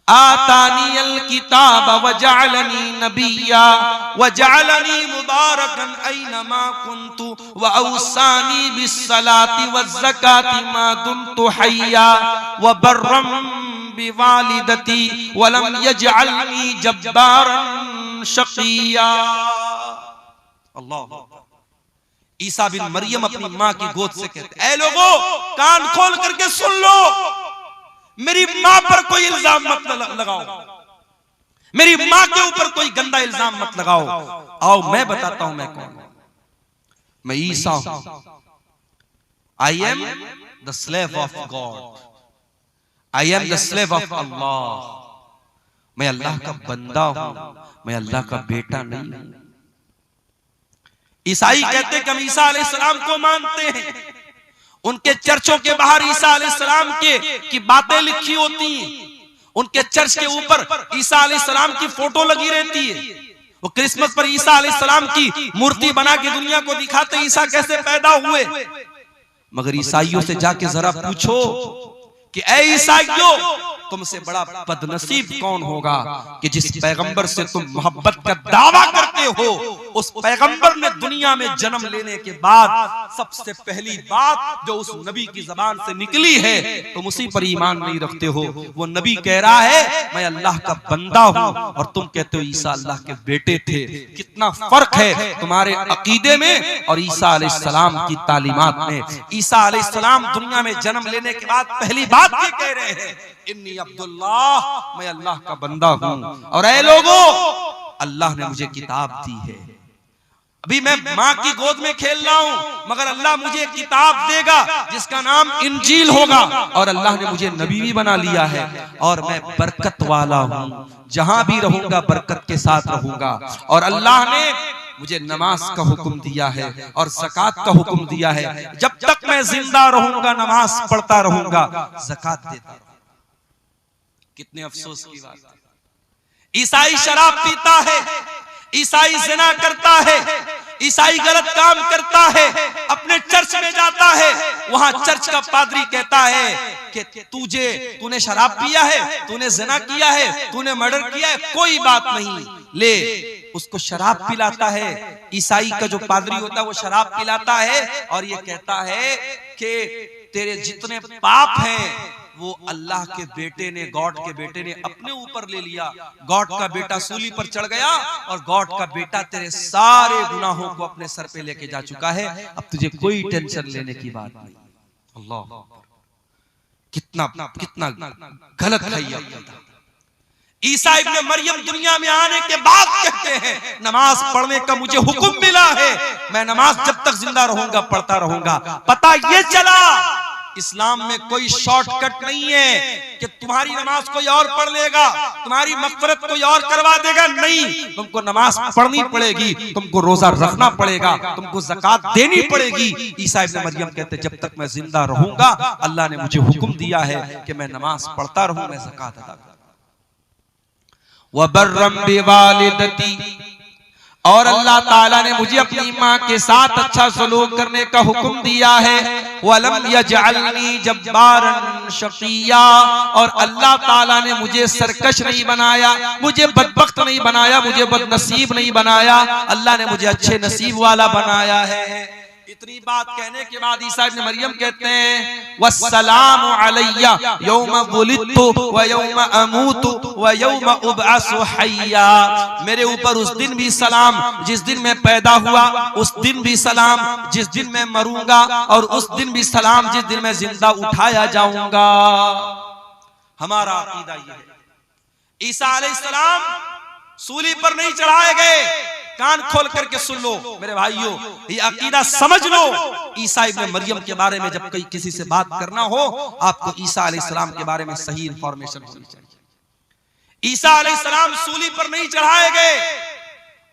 आतानियल किताब वजअलनी नबिय्या वजअलनी मुबारकन ऐनमा कुन्तु वअवसानी बिस्सलाति वज़्ज़काति मा दुमतु हय्या वबर्रम बिवालिदती वलम यजअलनी जब्बारन शक़िय्या। अल्लाह। ईसा बिन मरियम अपनी माँ की गोद से कहते, ऐ लोगों, कान खोल करके सुन लो, मेरी माँ पर कोई इल्जाम मत लगाओ, मेरी माँ के ऊपर कोई गंदा इल्जाम मत लगाओ। आओ मैं बताता हूं मैं कौन हूं। मैं ईसा हूं I am the slave of God, I am the slave of Allah. मैं अल्लाह का बंदा हूं, मैं अल्लाह का बेटा नहीं हूं। ईसाई कहते कि हम ईसा अलैहिस्सलाम को मानते हैं, उनके चर्चों के बाहर ईसा अलैहिस्सलाम की बातें लिखी होती हैं, उनके चर्च के ऊपर ईसा अलैहिस्सलाम की फोटो लगी रहती है। वो क्रिसमस पर ईसा अलैहिस्सलाम की मूर्ति बना के दुनिया को दिखाते ईसा कैसे पैदा हुए। मगर ईसाइयों से जाके जरा पूछो कि ऐ ईसाइयों, तुमसे बड़ा बदनसीब कौन होगा कि जिस पैगंबर से तुम मोहब्बत का दावा करते हो, उस पैगंबर ने दुनिया में जन्म लेने के बाद सबसे पहली बात जो उस नबी की जबान से निकली है तुम उसी पर ईमान नहीं रखते हो। वो नबी कह रहा है मैं अल्लाह का बंदा हूं, और तुम कहते हो ईसा अल्लाह के बेटे थे। कितना फर्क है तुम्हारे अकीदे में और ईसा अलैहिस्सलाम की तालीमात में। ईसा अलैहिस्सलाम दुनिया में जन्म लेने के बाद पहली बात ये कह रहे हैं, इन्नी अब्दुल्लाह, मैं अल्लाह का बंदा हूं, और ऐ लोगों, अल्लाह ने मुझे किताब दी है। अभी मैं माँ की गोद में खेल रहा हूं, मगर अल्लाह मुझे किताब देगा जिसका नाम इंजील होगा, और अल्लाह ने मुझे नबी भी बना लिया है, और मैं बरकत वाला हूं, जहां भी रहूंगा बरकत के साथ रहूंगा। और अल्लाह ने मुझे नमाज का हुक्म दिया है और ज़कात का हुक्म दिया है। जब तक मैं जिंदा रहूंगा नमाज पढ़ता रहूंगा, ज़कात देता रहूंगा। कितने अफसोस की बात है। ईसाई शराब पीता है, ईसाई जिना करता है, ईसाई गलत काम करता है, अपने चर्च में जाता है, वहां चर्च का पादरी कहता है कि तूने शराब पिया है, तूने जिना किया है, तूने मर्डर किया है, कोई बात नहीं, ले उसको शराब पिलाता है। ईसाई का जो पादरी होता है वो शराब पिलाता है और ये कहता है कि तेरे जितने पाप हैं वो अल्लाह के बेटे ने, गॉड के बेटे ने अपने ऊपर ले लिया। गॉड का बेटा सूली पर चढ़ गया और गॉड का बेटा तेरे सारे गुनाहों को अपने सर पे लेके जा चुका है, अब तुझे कोई टेंशन लेने की बात नहीं। अल्लाह, कितना गलत है ये। ईसा इब्ने मरियम दुनिया में आने के बाद कहते हैं नमाज पढ़ने का मुझे हुक्म मिला है, मैं नमाज जब तक जिंदा रहूंगा पढ़ता रहूंगा। पता ये चला इस्लाम में कोई शॉर्टकट नहीं है कि तुम्हारी नमाज कोई और पढ़ लेगा, तुम्हारी मग़फ़िरत कोई और करवा देगा। नहीं, तुमको नमाज पढ़नी पड़ेगी, तुमको रोजा रखना पड़ेगा, तुमको ज़कात देनी पड़ेगी। ईसा इब्ने मरियम कहते जब तक मैं जिंदा रहूंगा अल्लाह ने मुझे हुक्म दिया है कि मैं नमाज पढ़ता रहूं, मैं ज़कात अदा करूं। वबर्रम बिवालिदती, और अल्लाह ताला ने मुझे अपनी माँ के साथ अच्छा सलूक करने का हुक्म दिया है। वलम यजअलनी जब्बारन शक़िया, और अल्लाह ताला ने मुझे सरकश नहीं बनाया, मुझे बदबख्त नहीं बनाया, मुझे बदनसीब नहीं बनाया, अल्लाह ने मुझे अच्छे नसीब वाला बनाया है। इतनी बात कहने के बाद ईसा इब्ने मरियम कहते हैं वस्सलामु अलैया यौमा वुलिदतु व यौमा अमूतु व यौमा उबअसु हय्या, मेरे ऊपर उस दिन भी सलाम जिस दिन मैं पैदा हुआ, उस दिन भी सलाम जिस दिन मैं मरूंगा, और उस दिन भी सलाम जिस दिन मैं जिंदा उठाया जाऊंगा। हमारा अकीदा ये है। ईसा अलैहिस्सलाम सूली पर नहीं चढ़ाए गए, कान खोल करके सुन लो मेरे भाइयों, ये अकीदा समझ लो। ईसा इब्ने मरियम के बारे में जब कहीं किसी से बात करना हो, आपको ईसा अलैहिस्सलाम के बारे में सही इंफॉर्मेशन होनी चाहिए। ईसा अलैहिस्सलाम सूली पर नहीं चढ़ाए गए,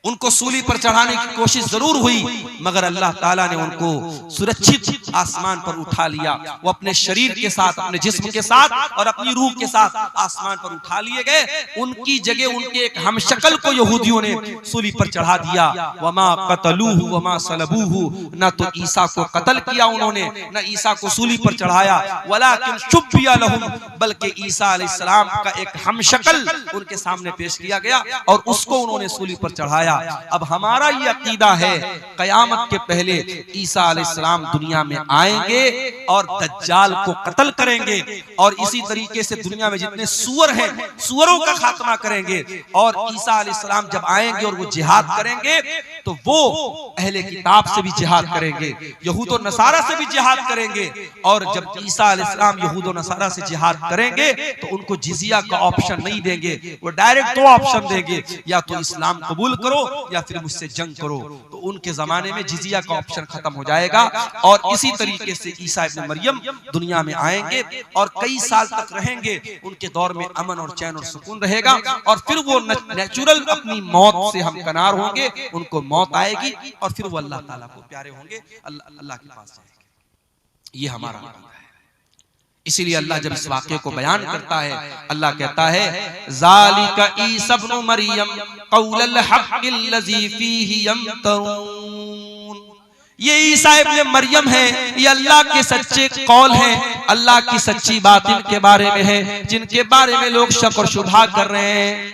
उनको सूली पर चढ़ाने की कोशिश जरूर हुई, मगर अल्लाह ताला ने उनको सुरक्षित आसमान पर उठा लिया। वो अपने शरीर के साथ, अपने जिस्म के साथ और अपनी रूह के साथ आसमान पर उठा लिए गए। उनकी जगह उनके एक हमशक्ल को यहूदियों ने सूली पर चढ़ा दिया। वमा क़तलूहु वमा सलबूहु, न तो ईसा को कत्ल किया उन्होंने, न ईसा को सूली पर चढ़ाया। वलाकिन शुब्बिया लहुम, बल्कि ईसा अलैहिस्सलाम का एक हमशक्ल उनके सामने पेश किया गया और उसको उन्होंने सूली पर चढ़ाया। अब हमारा ये अकीदा है कयामत के पहले ईसा अलैहिस्सलाम दुनिया में आएंगे और दज्जाल को कत्ल करेंगे, और इसी तरीके से दुनिया में जितने सुअर हैं सुअरों का खात्मा करेंगे। और ईसा अलैहिस्सलाम जब आएंगे और वो जिहाद करेंगे तो वो अहले किताब से भी जिहाद करेंगे, यहूद और नसारा से भी जिहाद करेंगे। और जब ईसा अलैहिस्सलाम यहूद और नसारा से जिहाद करेंगे तो उनको जिजिया का ऑप्शन नहीं देंगे, वो डायरेक्ट 2 ऑप्शन देंगे, या तो इस्लाम कबूल करो या फिर मुझसे जंग करो। तो उनके जमाने में जिजिया का ऑप्शन खत्म हो जाएगा और इसी तरीके से ईसा इब्न मरियम दुनिया में आएंगे और कई साल तक रहेंगे। उनके दौर में अमन और चैन और सुकून रहेगा और फिर वो नेचुरल अपनी मौत से हमकनार होंगे, उनको मौत आएगी और फिर वो अल्लाह ताला को प्यारे होंगे, अल्लाह के पास जाएंगे। ये हमारा अकीदा है। इसीलिए अल्लाह जब इस वाक़े को बयान करता है, अल्लाह कहता है ज़ालिका ईसा इब्न मरियम क़ौलुल हक़्क़िल लज़ी फ़ीही यम्तरून। ये ईसा इब्न मरियम है, ये अल्लाह के सच्चे कौल हैं, अल्लाह की सच्ची बात इनके बारे में है जिनके बारे में लोग शक और शुबहा कर रहे हैं।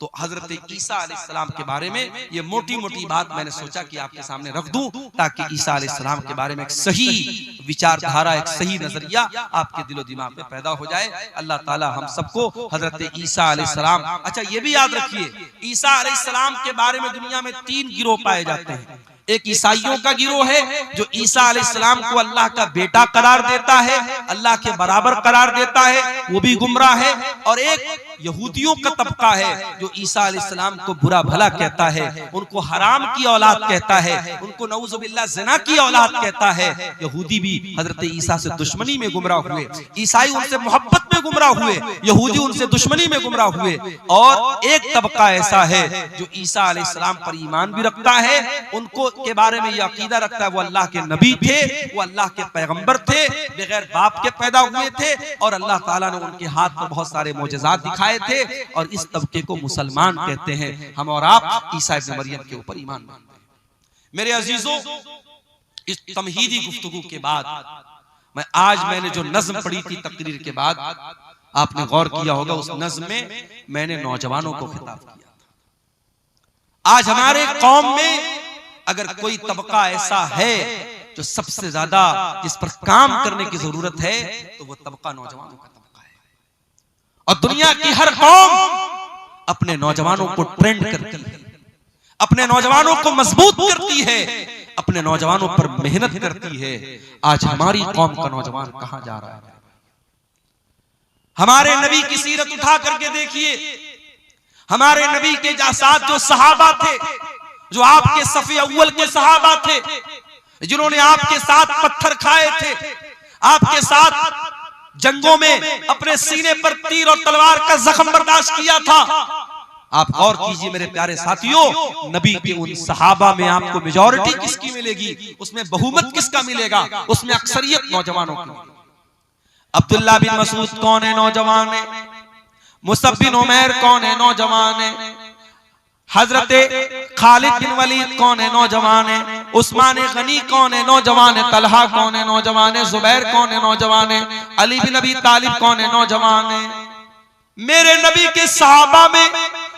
तो हजरत ईसा अलैहिस्सलाम के बारे में ये मोटी मोटी बात मैंने सोचा कि आपके सामने रख दूं ताकि ईसा अलैहिस्सलाम के बारे में एक सही विचारधारा, एक सही नजरिया आपके दिलो दिमाग में पैदा हो जाए। अल्लाह ताला हम सबको हजरत ईसा अलैहिस्सलाम, अच्छा ये भी याद रखिए, ईसा अलैहिस्सलाम के बारे में दुनिया में 3 गिरोह पाए जाते हैं। एक ईसाइयों का गिरोह है जो ईसा अलैहिस्सलाम को अल्लाह का बेटा करार देता है, अल्लाह के बराबर करार देता है, वो भी गुमराह है। और एक यहूदियों का तबका है जो ईसा अलैहिस्सलाम को बुरा भला कहता है, उनको हराम की औलाद कहता है, उनको नऊजुबिल्लाह ज़िना की औलाद कहता है। यहूदी भी हजरत ईसा से दुश्मनी में गुमराह हुए, ईसाई उनसे मोहब्बत में गुमराह हुए, यहूदी उनसे दुश्मनी में गुमराह हुए। और एक तबका ऐसा है जो ईसा अलैहिस्सलाम पर ईमान भी रखता है, उनको के बारे में यह अकीदा रखता है वो अल्लाह के नबी थे, वो अल्लाह के पैगंबर थे, बगैर बाप के पैदा हुए थे और अल्लाह ताला ने उनके हाथ में बहुत सारे मोजज़ात दिखाए थे। और इस तबके को मुसलमान कहते हैं। हम और आप ईसा इब्न मरियम के ऊपर ईमान मानते हैं। मेरे अजीजों, इस तमहीदी गुफ्तगू के बाद मैंने जो नज़्म पढ़ी थी तकरीर के बाद, आपने गौर किया होगा उस नज़्म में मैंने नौजवानों को खिताब किया था। आज हमारे कौम में अगर कोई तबका ऐसा है जो सबसे ज्यादा जिस पर काम करने की जरूरत है तो वो तबका नौजवानों का तबका है। और दुनिया की हर कौम अपने नौजवानों को ट्रेंड करती है, अपने नौजवानों को मजबूत करती है, अपने नौजवानों पर मेहनत करती है। आज हमारी कौम का नौजवान कहां जा रहा है? हमारे नबी की सीरत उठा करके देखिए, हमारे नबी के साथ जो सहाबा थे, जो आपके सफ़े अव्वल के सहाबा थे, जिन्होंने आपके साथ पत्थर खाए थे, आपके साथ जंगों में अपने सीने पर तीर और तलवार का जख्म बर्दाश्त किया था। आप गौर कीजिए मेरे प्यारे साथियों, नबी के उन सहाबा में आपको मेजॉरिटी किसकी मिलेगी, उसमें बहुमत किसका मिलेगा? उसमें अक्सरियत नौजवानों की। अब्दुल्ला बिन मसूद कौन है? नौजवान है। मुसअब बिन उमैर कौन है? नौजवान है। हजरत खालिद बिन वलीद कौन है? नौजवान है। उस्मान गनी कौन है? नौजवान है। तलहा कौन है? नौजवान है। जुबैर कौन है? नौजवान है। अली बिन अबी तालिब कौन है? नौजवान है। मेरे नबी के सहाबा में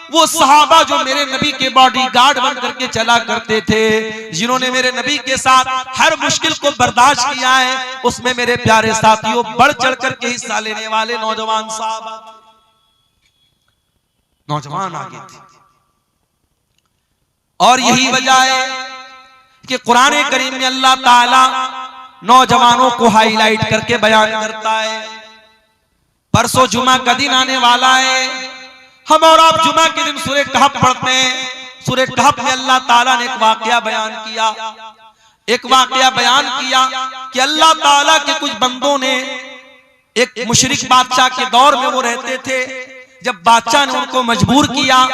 वो सहाबा जो मेरे नबी के बॉडीगार्ड बन करके चला करते थे, जिन्होंने मेरे नबी के साथ हर मुश्किल को बर्दाश्त किया है, उसमें मेरे प्यारे साथियों बढ़ चढ़ करके हिस्सा लेने वाले नौजवान सहाबा, नौजवान आगे थे। और यही वजह है कि कुरान करीम में अल्लाह ताला नौजवानों को हाईलाइट करके बयान करता है। परसों जुमा का दिन आने वाला है, हम और आप जुमा के दिन सूरह कहफ पढ़ते हैं। सूरह कहफ में अल्लाह ताला ने एक वाकया बयान किया, कि अल्लाह ताला के कुछ बंदों ने, एक मुशरिक बादशाह के दौर में वो रहते थे, जब बादशाह ने उनको मजबूर किया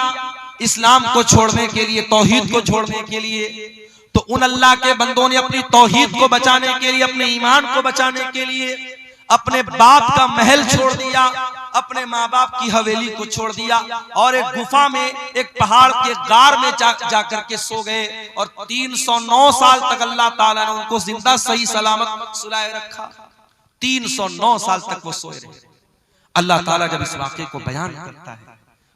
इस्लाम को छोड़ने के लिए, तौहीद को छोड़ने के लिए, तो उन अल्लाह के बंदों ने अपनी तौहीद को बचाने के लिए, अपने ईमान को बचाने के लिए अपने बाप का महल छोड़ दिया, अपने माँ बाप की हवेली को छोड़ दिया और एक गुफा में, एक पहाड़ के गार में जाकर के सो गए। और 309 साल तक अल्लाह ताला ने उनको जिंदा सही सलामत सुलाए रखा। 309 साल तक वो सोए रहे। अल्लाह ताला जब इस वाक़े को बयान करता है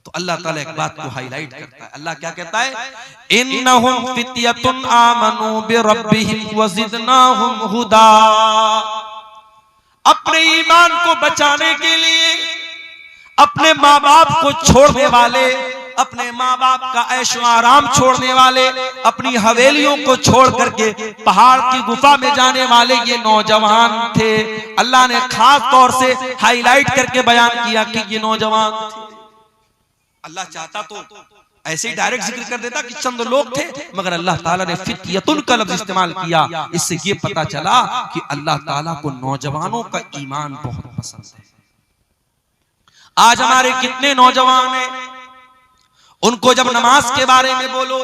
तो अल्लाह ताला एक बात को हाईलाइट करता है। अल्लाह क्या कहता है? इन्नहुम फित्यतुन आमनू बिरब्बिहिम वज़िदनाहुम हुदा। अपने ईमान को बचाने के लिए अपने माँ बाप को छोड़ने वाले, अपने माँ बाप का ऐशो आराम छोड़ने वाले, अपनी हवेलियों को छोड़ करके पहाड़ की गुफा में जाने वाले ये नौजवान थे। अल्लाह ने खास तौर से हाईलाइट करके बयान किया कि ये नौजवान थे। अल्लाह चाहता तो ऐसे ही डायरेक्ट जिक्र कर देता कि चंद लोग थे, मगर अल्लाह ताला ने फित्यतुन का लफ्ज इस्तेमाल किया। इससे ये पता चला कि अल्लाह ताला को नौजवानों का ईमान बहुत पसंद है। आज हमारे कितने नौजवान हैं, उनको जब नमाज के बारे में बोलो,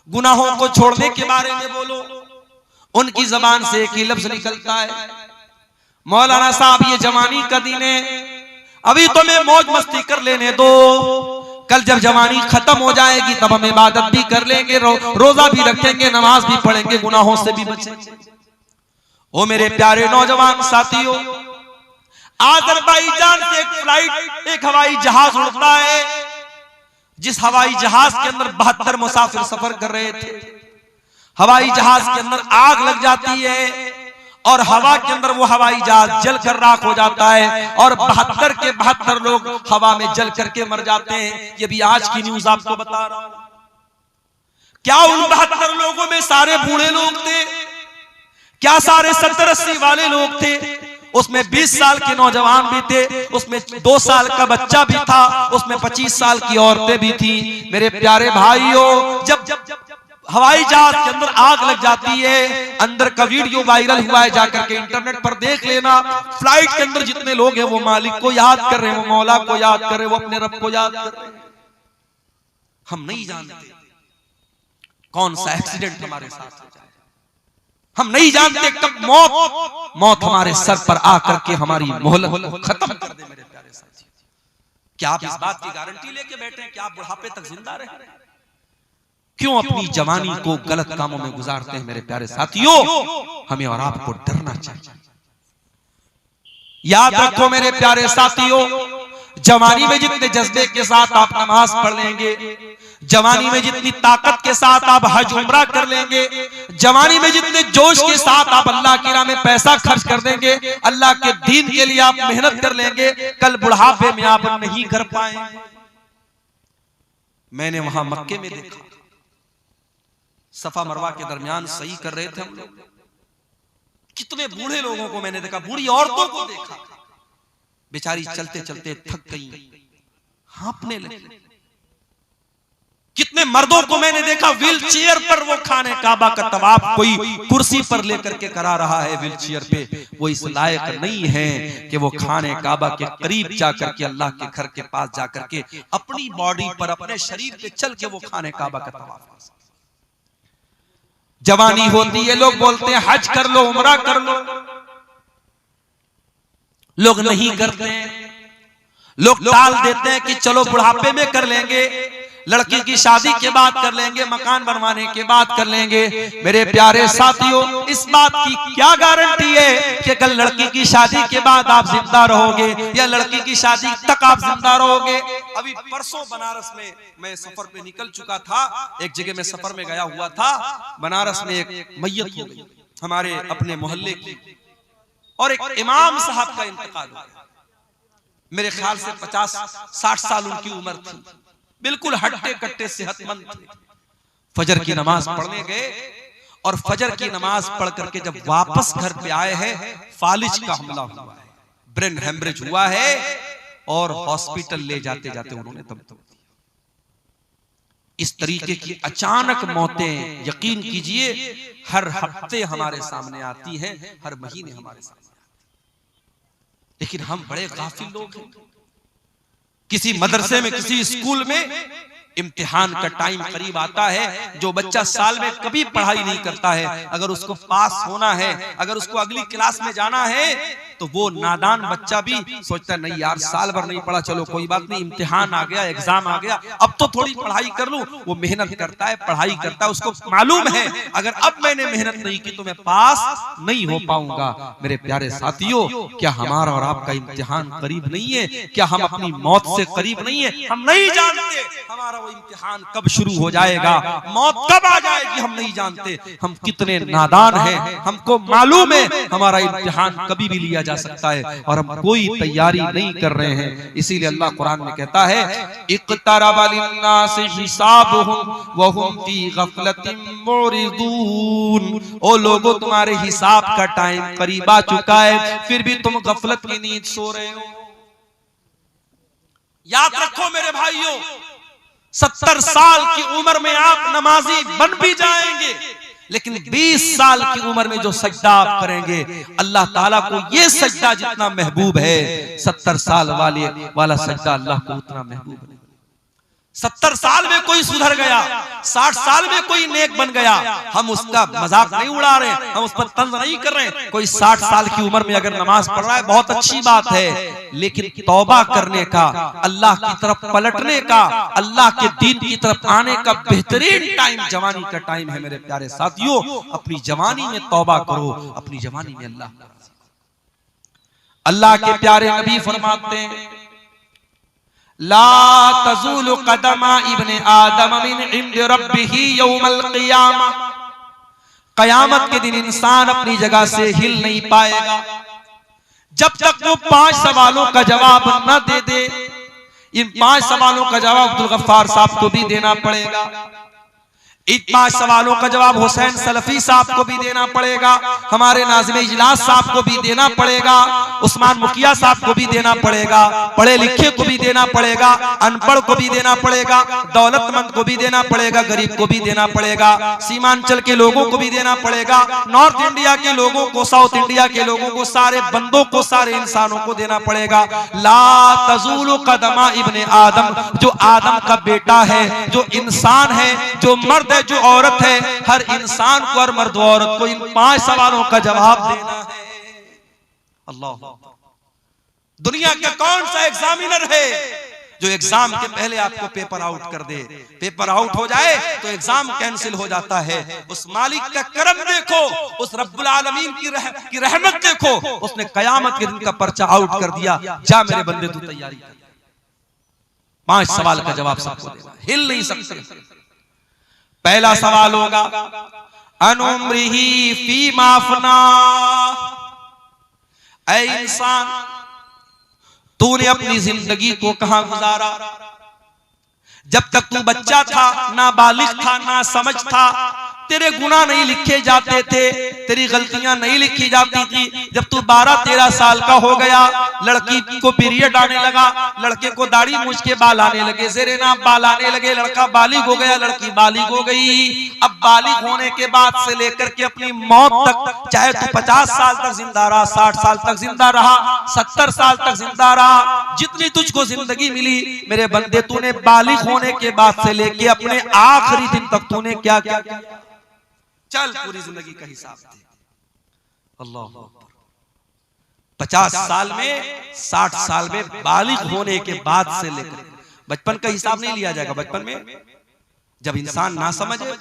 गुनाहों को छोड़ने के बारे में बोलो, उनकी जबान से एक ही लफ्ज निकलता है, मौलाना साहब ये जवानी का दिन है, अभी तो मैं मौज मस्ती कर लेने दो, कल जब जवानी खत्म हो जाएगी तब हम इबादत भी कर लेंगे, रोजा भी रखेंगे, नमाज भी पढ़ेंगे, गुनाहों से भी बचेंगे। ओ मेरे प्यारे नौजवान साथियों, आज़रबाईजान से एक फ्लाइट, एक हवाई जहाज उड़ता है, जिस हवाई जहाज के अंदर 72 मुसाफिर सफर कर रहे थे। हवाई जहाज के अंदर आग लग जाती है और हवा के अंदर वो हवाई जहाज जल कर राख हो जाता है और 72 के 72 लोग हवा में जल करके मर जाते हैं। ये भी आज की न्यूज आपको बता रहा हूं। क्या उन 72 लोगों में सारे बूढ़े लोग थे? क्या सारे 70-80 वाले लोग थे? उसमें 20 साल के नौजवान भी थे, उसमें 2 साल का बच्चा भी था, उसमें 25 साल की औरतें भी थी। मेरे प्यारे भाइयों, जब हवाई जहाज के अंदर आग लग जाती है, अंदर का वीडियो वायरल हुआ है, जाकर के इंटरनेट पर देख लेना। फ्लाइट के अंदर जितने लोग हैं वो मालिक को याद कर रहे हैं, वो मौला को याद कर रहे हैं, वो अपने रब को याद कर रहे हैं। हम नहीं जानते कौन सा एक्सीडेंट हमारे साथ हो जाए, हम नहीं जानते कब मौत हमारे सर पर आकर के हमारी मोहलत को खत्म कर दे। मेरे प्यारे साथी, क्या आप इस बात की गारंटी लेके बैठे हैं कि आप बुढ़ापे तक जिंदा रहे? क्यों अपनी जवानी को गलत कामों में गुजारते हैं? मेरे प्यारे साथियों, हमें और आपको डरना चाहिए। याद रखो मेरे प्यारे साथियों, जवानी में जितने जज्बे के साथ आप नमाज पढ़ लेंगे, जवानी में जितनी ताकत के साथ आप हज उम्रा कर लेंगे, जवानी में जितने जोश के साथ आप अल्लाह की राह में पैसा खर्च कर देंगे, अल्लाह के दीन के लिए आप मेहनत कर लेंगे, कल बुढ़ापे में आप नहीं कर पाएंगे। मैंने वहां मक्के में देखा, सफा मरवा के दरमियान सही कर रहे थे हम लोग, कितने बूढ़े लोगों को मैंने देखा, बूढ़ी औरतों को देखा, बेचारी चलते चलते थक गई, हांफने लगी। कितने मर्दों को मैंने देखा व्हील चेयर पर वो खाने काबा का तवाफ कोई कुर्सी पर लेकर के करा रहा है व्हील चेयर पे। वो इस लायक नहीं है कि वो खाने काबा के करीब जाकर के अल्लाह के घर के पास जाकर के अपनी बॉडी पर, अपने शरीर पे चल के वो खाने काबा का तवाफ। जवानी होती है, लोग बोलते हैं हज कर लो, उम्रा कर लो, लोग नहीं करते हैं, लोग टाल देते हैं कि चलो बुढ़ापे में कर लेंगे, लड़की की शादी के बाद कर लेंगे, मकान बनवाने के बाद कर लेंगे। मेरे प्यारे साथियों, इस बात की क्या गारंटी है कि कल लड़की की शादी के बाद आप जिंदा रहोगे या लड़की की शादी तक आप जिंदा रहोगे? अभी परसों बनारस में मैं सफर पे निकल चुका था, एक जगह में सफर में गया हुआ था, बनारस में एक मैयत हो गई हमारे अपने मोहल्ले की, और एक इमाम साहब का इंतकाल हो गया। मेरे ख्याल से 50-60 साल उनकी उम्र थी, बिल्कुल हट्टे कट्टे सेहतमंद थे। फजर की नमाज पढ़ने गए और फजर की नमाज पढ़ करके जब वापस घर पे आए हैं, फालिज का हमला हुआ है, ब्रेन हेमरेज हुआ है और हॉस्पिटल ले जाते जाते उन्होंने दम तोड़ दिया। इस तरीके की अचानक मौतें यकीन कीजिए हर हफ्ते हमारे सामने आती हैं, हर महीने हमारे सामने आती हैं। लेकिन हम बड़े गाफिल लोग हैं। किसी मदरसे में, किसी स्कूल में इम्तिहान का टाइम करीब आता है, जो बच्चा साल में कभी पढ़ाई नहीं करता है, अगर उसको पास होना है, अगर उसको अगली क्लास में जाना है, तो वो नादान बच्चा भी सोचता है नहीं यार साल भर नहीं पढ़ा, चलो कोई बात नहीं, इम्तिहान आ गया, एग्जाम आ गया, अब तो थोड़ी पढ़ाई कर लूं। वो मेहनत करता है, पढ़ाई करता है, उसको मालूम है अगर अब मैंने मेहनत नहीं की तो मैं पास नहीं हो पाऊंगा। मेरे प्यारे साथियों, क्या हमारा और आपका इम्तिहान करीब नहीं है? क्या हम अपनी मौत से करीब नहीं है? हम नहीं जानते हमारा वो इम्तिहान कब शुरू हो जाएगा, मौत कब आ जाएगी हम नहीं जानते। हम कितने नादान हैं, हमको मालूम है हमारा इम्तिहान कभी भी लिया जा जा सकता है और हम कोई तैयारी नहीं कर रहे हैं। इसीलिए अल्लाह कुरान में कहता है इक़्तरबा लिन्नासि हिसाबुहुम व हुम फी गफलतिन मुरिदून। ओ लोगों, तुम्हारे हिसाब का टाइम करीब आ चुका है, फिर भी तुम गफलत की नींद सो रहे हो। याद रखो मेरे भाइयों, 70 साल की उम्र में आप नमाजी बन भी जाएंगे, लेकिन 20 साल की उम्र में जो सजदा आप करेंगे, अल्लाह ताला को ये सजदा जितना महबूब है, 70 साल वाला सजदा अल्लाह को उतना महबूब है। 70 साल में कोई सुधर गया, 60 साल में कोई नेक बन गया, हम उसका मजाक नहीं उड़ा रहे, हम उस पर तंज नहीं कर रहे। कोई 60 साल की उम्र में अगर नमाज पढ़ रहा है, बहुत अच्छी बात है, लेकिन तौबा करने का, अल्लाह की तरफ पलटने का, अल्लाह के दीन की तरफ आने का बेहतरीन टाइम जवानी का टाइम है। मेरे प्यारे साथियों, अपनी जवानी में तौबा करो, अपनी जवानी में अल्लाह के प्यारे नबी फरमाते हैं ला तज़ूलु क़दमा इब्ने आदम मिन इंद रब्बिही यौमल क़ियामा। क़यामत के दिन इंसान अपनी जगह से हिल नहीं पाएगा जब तक वो 5 सवालों का जवाब न दे दे। इन 5 सवालों का जवाब अब्दुल गफ्फार साहब को भी देना पड़ेगा, इन 5 सवालों का जवाब हुसैन सलफी साहब को भी देना पड़ेगा, हमारे नाज़िम इजलास साहब को भी देना पड़ेगा, उस्मान मुखिया साहब को भी देना पड़ेगा, पढ़े लिखे को भी देना पड़ेगा, अनपढ़ को भी देना पड़ेगा, दौलतमंद को भी देना पड़ेगा, गरीब को भी देना पड़ेगा, सीमांचल के लोगों को भी देना पड़ेगा, नॉर्थ इंडिया के लोगों को, साउथ इंडिया के लोगों को, सारे बंदों को, सारे इंसानों को देना पड़ेगा। ला तज़ूलु क़दमा इब्ने आदम, जो आदम का बेटा है, जो इंसान है, जो मर्द है, जो औरत है, हर इंसान को, हर मर्द औरत को इन 5 सवालों का जवाब देना है। अल्लाह, दुनिया का कौन सा एग्जामिनर है जो एग्जाम के पहले आपको पेपर आउट कर दे? पेपर आउट हो जाए तो एग्जाम कैंसिल हो जाता है। उस मालिक का करम देखो, उस रब्बुल आलमीन की रहमत देखो, उसने कयामत के दिन का पर्चा आउट कर दिया। जा मेरे बंदे, तू तैयारी कर, 5 सवाल का जवाब सबको देना, हिल नहीं सकते। पहला सवाल होगा अनुम्रिही फीमा अफना। ऐ इंसान, तूने अपनी जिंदगी को कहां गुजारा? जब तक तू बच्चा था, ना बालिग था, ना समझ था, तेरे गुनाह नहीं लिखे जाते थे, तेरी गलतियां नहीं लिखी जाती थी। जब तू 12-13 साल का हो गया, लड़की को पीरियड आने लगा, लड़के को दाढ़ी मूछ के बाल आने लगे, ज़ेरे नाप बाल आने लगे, लड़का बालिग हो गया, लड़की बालिग हो गई। अब बालिग होने के बाद से लेकर के अपनी मौत तक, चाहे तू 50 साल तक जिंदा रहा, 60 साल तक जिंदा रहा, 70 साल तक जिंदा रहा, जितनी तुझको जिंदगी मिली मेरे बंदे, तूने बालिग होने के बाद से लेके अपने आखिरी दिन तक तूने क्या क्या किया? चल पूरी जिंदगी का हिसाब दे। अल्लाह, 50 साल में, 60 साल में, बालिग होने के बाद से लेकर, बचपन का हिसाब नहीं लिया जाएगा। बचपन में जब इंसान ना समझे,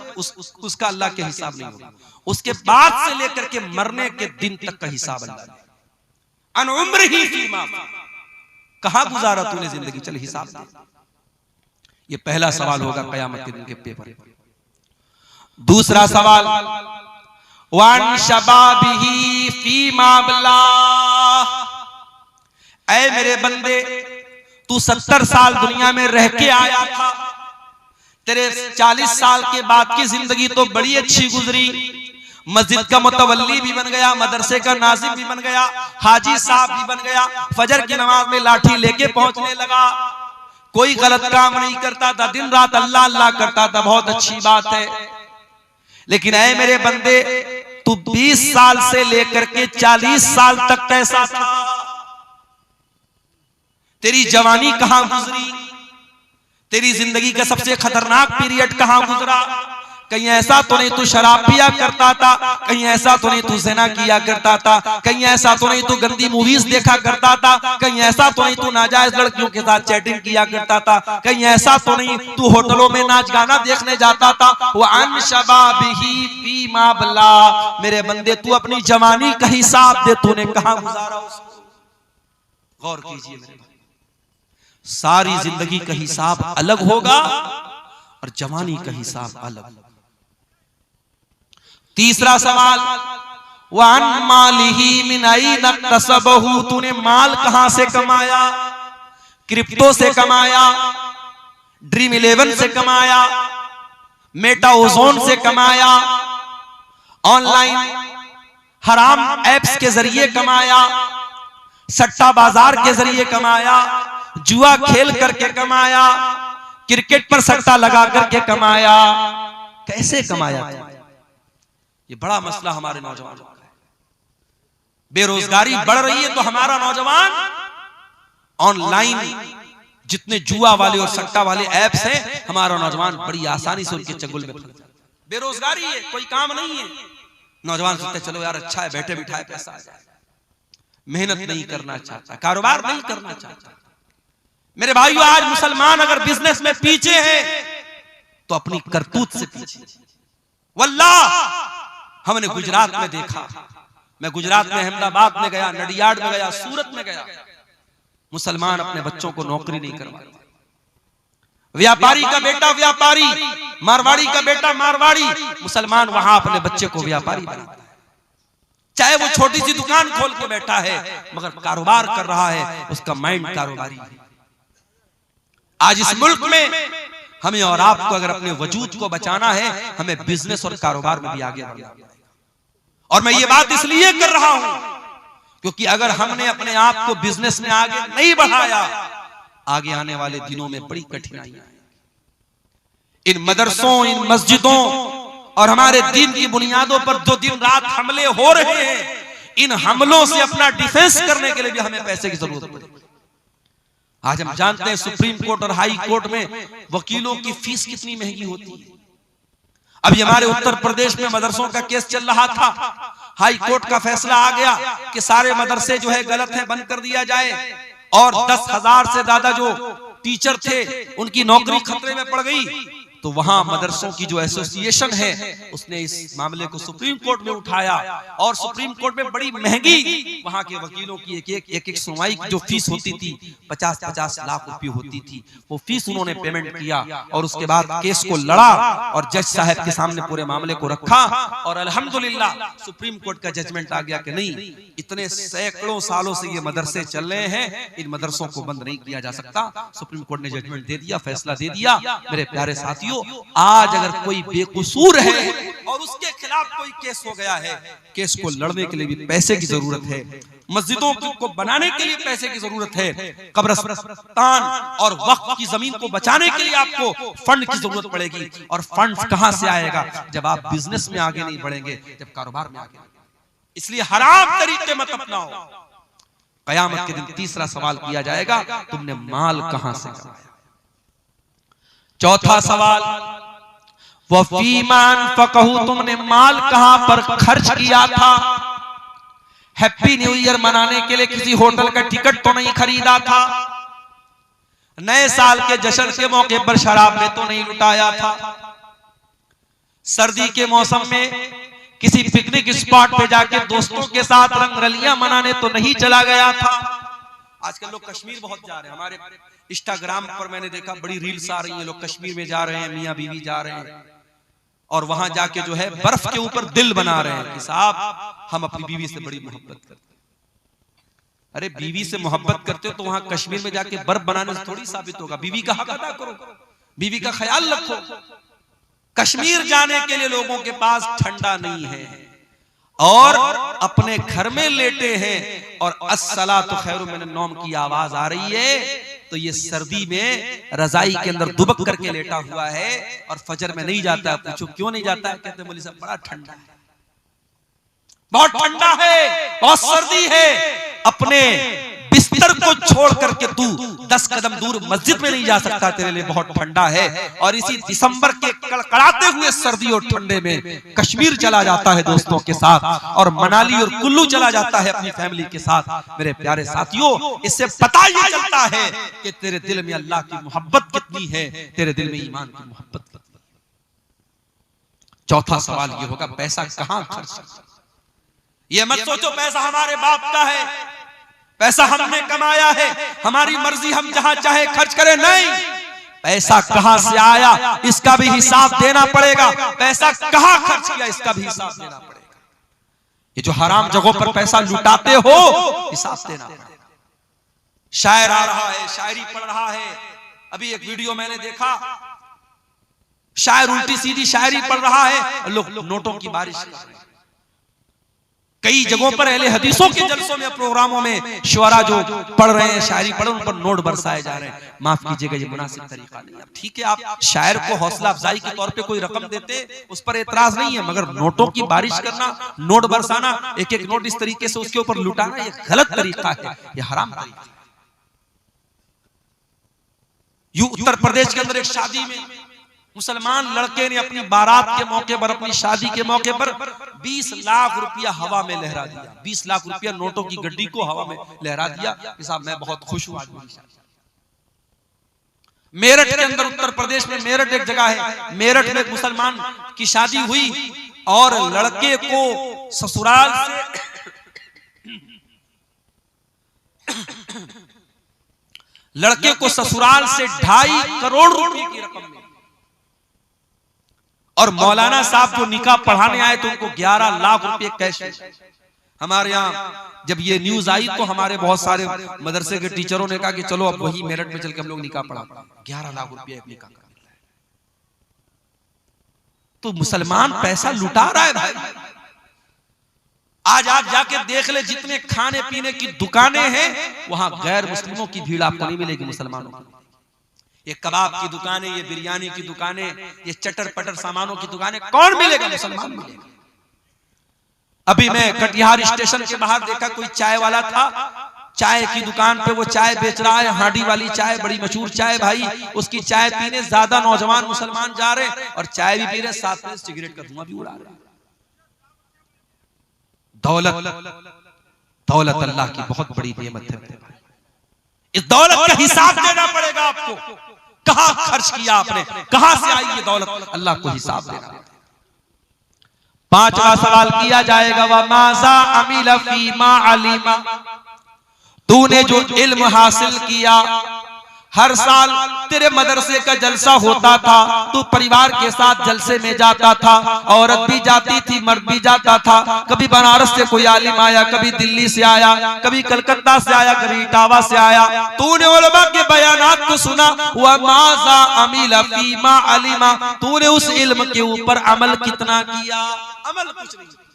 उसका अल्लाह के हिसाब नहीं होगा। उसके बाद से लेकर के मरने के दिन तक का हिसाब अल्लाह। अन उम्रिही फीमा, कहां गुजारा तूने जिंदगी, चल हिसाब दे। ये पहला सवाल होगा कयामत के दिन के पेपर। दूसरा सवाल वान शबाबिही फीमा अबला। ऐ मेरे बंदे, तू 70 साल दुनिया में रह के आया था, तेरे 40 साल के बाद की जिंदगी तो बड़ी अच्छी गुजरी। मस्जिद का मुतवल्ली भी बन गया, मदरसे का नाज़िम भी बन गया, हाजी साहब भी बन गया, फजर की नमाज में लाठी लेके पहुंचने लगा, कोई गलत काम नहीं करता था, दिन रात अल्लाह अल्लाह करता था, बहुत अच्छी बात है। लेकिन ऐ मेरे बंदे, तू 20 साल से लेकर के 40 साल तक कैसा था? तेरी जवानी कहां गुजरी? तेरी जिंदगी का सबसे खतरनाक पीरियड कहां गुजरा? कहीं ऐसा तो नहीं तू शराब पिया करता था, कहीं ऐसा तो नहीं तू ज़िना किया करता था, कहीं ऐसा तो नहीं तू गंदी मूवीज देखा करता था, कहीं ऐसा तो नहीं तू नाजायज लड़कियों के साथ चैटिंग किया करता था, कहीं ऐसा तो नहीं तू होटलों में नाच गाना देखने जाता था। वअन शबाबिही फीमा अबला, मेरे बंदे तू अपनी जवानी का हिसाब दे, तूने कहां गुजारा उसको? गौर कीजिए मेरे भाई, सारी जिंदगी का हिसाब अलग होगा और जवानी का हिसाब अलग। तीसरा सवाल वान मालिही मिन ऐन कसबहू, तूने माल कहां से कमाया? क्रिप्टो से कमाया, ड्रीम 11 से कमाया, मेटा ओजोन से कमाया, ऑनलाइन हराम एप्स के जरिए कमाया, सट्टा बाजार के जरिए कमाया, जुआ खेल करके कमाया, क्रिकेट पर सट्टा लगा करके कमाया, कैसे कमाया? ये बड़ा मसला हमारे नौजवानों का है। बेरोजगारी बढ़ रही है तो हमारा नौजवान ऑनलाइन जितने जुआ वाले और सट्टा वाले ऐप्स हैं, हमारा नौजवान बड़ी आसानी से उनके चंगुल में फंस जाता है। बेरोजगारी है, कोई काम नहीं है, नौजवान सोचते चलो यार अच्छा है, बैठे बिठाए पैसा आ जाए। मेहनत नहीं करना चाहता, कारोबार नहीं करना चाहता। मेरे भाइयों, आज मुसलमान अगर बिजनेस में पीछे है तो अपनी करतूत से पीछे। वल्लाह हमने गुजरात में देखा, मैं गुजरात में अहमदाबाद में गया, नडियाड में गया, सूरत में गया, मुसलमान अपने बच्चों को नौकरी नहीं करवाते। व्यापारी का बेटा व्यापारी, मारवाड़ी का बेटा मारवाड़ी, मुसलमान वहां अपने बच्चे को व्यापारी बनाता है। चाहे वो छोटी सी दुकान खोल के बैठा है, मगर कारोबार कर रहा है, उसका माइंड कारोबारी है। आज इस मुल्क में हमें और आपको अगर अपने वजूद को बचाना है, हमें बिजनेस और कारोबार में भी आगे बढ़ना है। और मैं ये बात इसलिए कर रहा हूं क्योंकि अगर हमने अपने आप को बिजनेस में आगे नहीं बढ़ाया, आगे आने वाले दिनों में बड़ी कठिनाइयां हैं। इन मदरसों, इन मस्जिदों और हमारे दीन की बुनियादों पर जो दिन रात हमले हो रहे हैं, इन हमलों से अपना डिफेंस करने के लिए भी हमें पैसे की जरूरत पड़ती है। आज हम जानते हैं सुप्रीम कोर्ट और हाई कोर्ट में वकीलों की फीस कितनी महंगी होती है। अभी हमारे उत्तर प्रदेश में मदरसों का केस चल रहा था, हाई कोर्ट का फैसला आ गया कि सारे मदरसे जो है गलत है, बंद कर दिया जाए, और 10,000 से ज्यादा जो टीचर थे उनकी नौकरी खतरे में पड़ गई। तो वहां मदरसों की जो एसोसिएशन है उसने इस मामले को सुप्रीम कोर्ट में उठाया, और सुप्रीम कोर्ट में बड़ी महंगी वहां के वकीलों की एक सुनवाई की जो फीस होती थी 50-50 लाख रुपए होती थी, वो फीस उन्होंने पेमेंट किया और उसके बाद केस को लड़ा और जज साहब के सामने पूरे मामले को रखा, और अल्हम्दुलिल्लाह सुप्रीम कोर्ट का जजमेंट आ गया कि नहीं, इतने सैकड़ों सालों से ये मदरसे चल रहे हैं, इन मदरसों को बंद नहीं किया जा सकता। सुप्रीम कोर्ट ने जजमेंट दे दिया, फैसला दे दिया। मेरे प्यारे साथियों, आज अगर कोई बेकसूर है और उसके खिलाफ कोई केस हो गया है, केस को लड़ने के लिए भी पैसे की जरूरत है, मस्जिदों को बनाने के लिए पैसे की जरूरत है, कब्रिस्तान और वक्फ की जमीन को बचाने के लिए आपको फंड की जरूरत पड़ेगी। और फंड कहां से आएगा? जब आप बिजनेस में आगे नहीं बढ़ेंगे, जब कारोबार में आगे। इसलिए हराम तरीके मत अपनाओ। कयामत के दिन तीसरा सवाल किया जाएगा, तुमने माल कहां से कमाया। चौथा सवाल, वफीमान फकहू, तुमने माल कहां पर खर्च किया था। हैप्पी न्यू ईयर मनाने के लिए किसी होटल का टिकट तो नहीं खरीदा था, नए साल के जश्न के मौके पर शराब में तो नहीं लुटाया था, सर्दी के मौसम में किसी पिकनिक स्पॉट पे जाके दोस्तों के साथ रंगरलियां मनाने तो नहीं चला गया था। आजकल लोग कश्मीर बहुत जा रहे हैं, हमारे इंस्टाग्राम पर मैंने देखा बड़ी रील्स आ रही है, लोग कश्मीर में जा रहे हैं, मियां बीवी जा रहे हैं और वहां जाके जो है बर्फ के ऊपर दिल बना रहे हैं कि साहब हम अपनी बीवी से बड़ी मोहब्बत करते हैं। अरे बीवी से मोहब्बत करते हो तो वहां कश्मीर में जाके बर्फ बनाने से थोड़ी साबित होगा। बीवी का हक अदा करो, बीवी का ख्याल रखो। कश्मीर जाने के लिए लोगों के पास ठंडा नहीं है और अपने घर में लेटे हैं और अस्सलातु खैरुम मिनन नौम की आवाज आ रही है, तो ये सर्दी में रजाई के अंदर दुबक करके लेटा हुआ है और फजर में नहीं जाता है। पूछो क्यों नहीं जाता है? कहते हैं मौलवी साहब बड़ा ठंडा है, बहुत ठंडा है, बहुत सर्दी है। अपने बिस्तर को छोड़ करके तू 10 कदम दूर मस्जिद में नहीं जा सकता, तेरे लिए बहुत ठंडा है। और इसी दिसंबर के कड़कड़ाते हुए सर्दी और ठंडे में कश्मीर चला जाता है दोस्तों के साथ, और मनाली और कुल्लू चला जाता है अपनी फैमिली के साथ। मेरे प्यारे साथियों, इससे पता ये चलता है कि तेरे दिल में अल्लाह की मोहब्बत कितनी है, तेरे दिल में ईमान की मोहब्बत कितनी है। चौथा सवाल ये होगा, पैसा कहां खर्च। ये मत सोचो पैसा हमारे बाप का है, पैसा हमने कमाया है, हमारी मर्जी हम जहां चाहे खर्च करें। नहीं, पैसा कहां से आया इसका भी हिसाब देना पड़ेगा, पैसा कहां खर्च किया इसका भी हिसाब देना पड़ेगा। ये जो हराम जगहों पर पैसा लुटाते हो, हिसाब देना। शायर आ रहा है, शायरी पढ़ रहा है। अभी एक वीडियो मैंने देखा, शायर उल्टी सीधी शायरी पढ़ रहा है और लोग नोटों की बारिश कर रहे हैं। कई जगहों पर अहले हदीसों के जलसों में, प्रोग्रामों में शुअरा जो पढ़ रहे हैं, शायरी पढ़, उन पर नोट बरसाए जा रहे हैं। माफ कीजिएगा, ये मुनासिब तरीका नहीं है। ठीक है, आप शायर को हौसला अफजाई के तौर पे कोई रकम देते, उस पर एतराज नहीं है, मगर नोटों की बारिश करना, नोट बरसाना, एक एक नोट इस तरीके से उसके ऊपर लुटाना, ये गलत तरीका है, ये हराम तरीका है। यूं उत्तर प्रदेश के अंदर एक शादी में मुसलमान लड़के ने अपनी बारात के मौके पर, अपनी शादी के मौके पर 20 लाख रुपया हवा में लहरा दिया। 20 लाख रुपया नोटों की गड्डी को हवा में लहरा दिया कि साहब मैं बहुत खुश हूं आज मेरी शादी। मेरठ के अंदर, उत्तर प्रदेश में मेरठ एक जगह है, मेरठ में एक मुसलमान की शादी हुई और लड़के को ससुराल से लड़के को ससुराल से 2.5 करोड़ रुपए की रकम मिली और मौलाना साहब जो निकाह पढ़ाने आए तो उनको 11 लाख रुपए कैश। हमारे यहाँ जब ये न्यूज आई तो हमारे बहुत सारे मदरसे के टीचरों ने कहा कि चलो अब वही मेरठ में चल के हम लोग निकाह पढ़ाते हैं। 11 लाख रुपया एक निकाह का मिल रहा है। तो मुसलमान पैसा लुटा रहा है भाई। आज आप जाके देख ले, जितने खाने पीने की दुकानें हैं वहां गैर मुस्लिमों की भीड़ आपको नहीं मिलेगी, मुसलमानों की। ये कबाब की दुकानें, ये बिरयानी की दुकानें, ये चटर पटर सामानों की दुकानें कौन मिलेगा? मुसलमान मिलेगा। अभी मैं कटिहार स्टेशन के बाहर देखा, कोई चाय वाला था, चाय की दुकान पे वो चाय बेच रहा है, हांडी वाली चाय, बड़ी मशहूर चाय भाई। उसकी चाय पीने ज्यादा नौजवान मुसलमान जा रहे और चाय भी पी रहे, साथ में सिगरेट का धुआं भी उड़ा रहे। दौलत अल्लाह की बहुत बड़ी नेमत है। इस दौलत का हिसाब देना पड़ेगा आपको। कहां खर्च किया आपने, कहां से आई ये दौलत, अल्लाह को हिसाब देना। 5वां सवाल किया जाएगा, व माज़ा अमिला फीमा अलीमा, तूने जो इल्म हासिल किया, हर साल तेरे मदरसे का जलसा होता था, तू परिवार के साथ जलसे में जाता था, औरत भी जाती थी, मर्द भी जाता था। कभी बनारस से कोई आलिम आया, कभी दिल्ली से आया, कभी कलकत्ता से आया, कभी इटावा से आया। तूने उलमा के बयानात को सुना, व माज़ा अमिला फीमा अलिमा, तूने उस इल्म के ऊपर अमल कितना किया? अमल कुछ नहीं किया,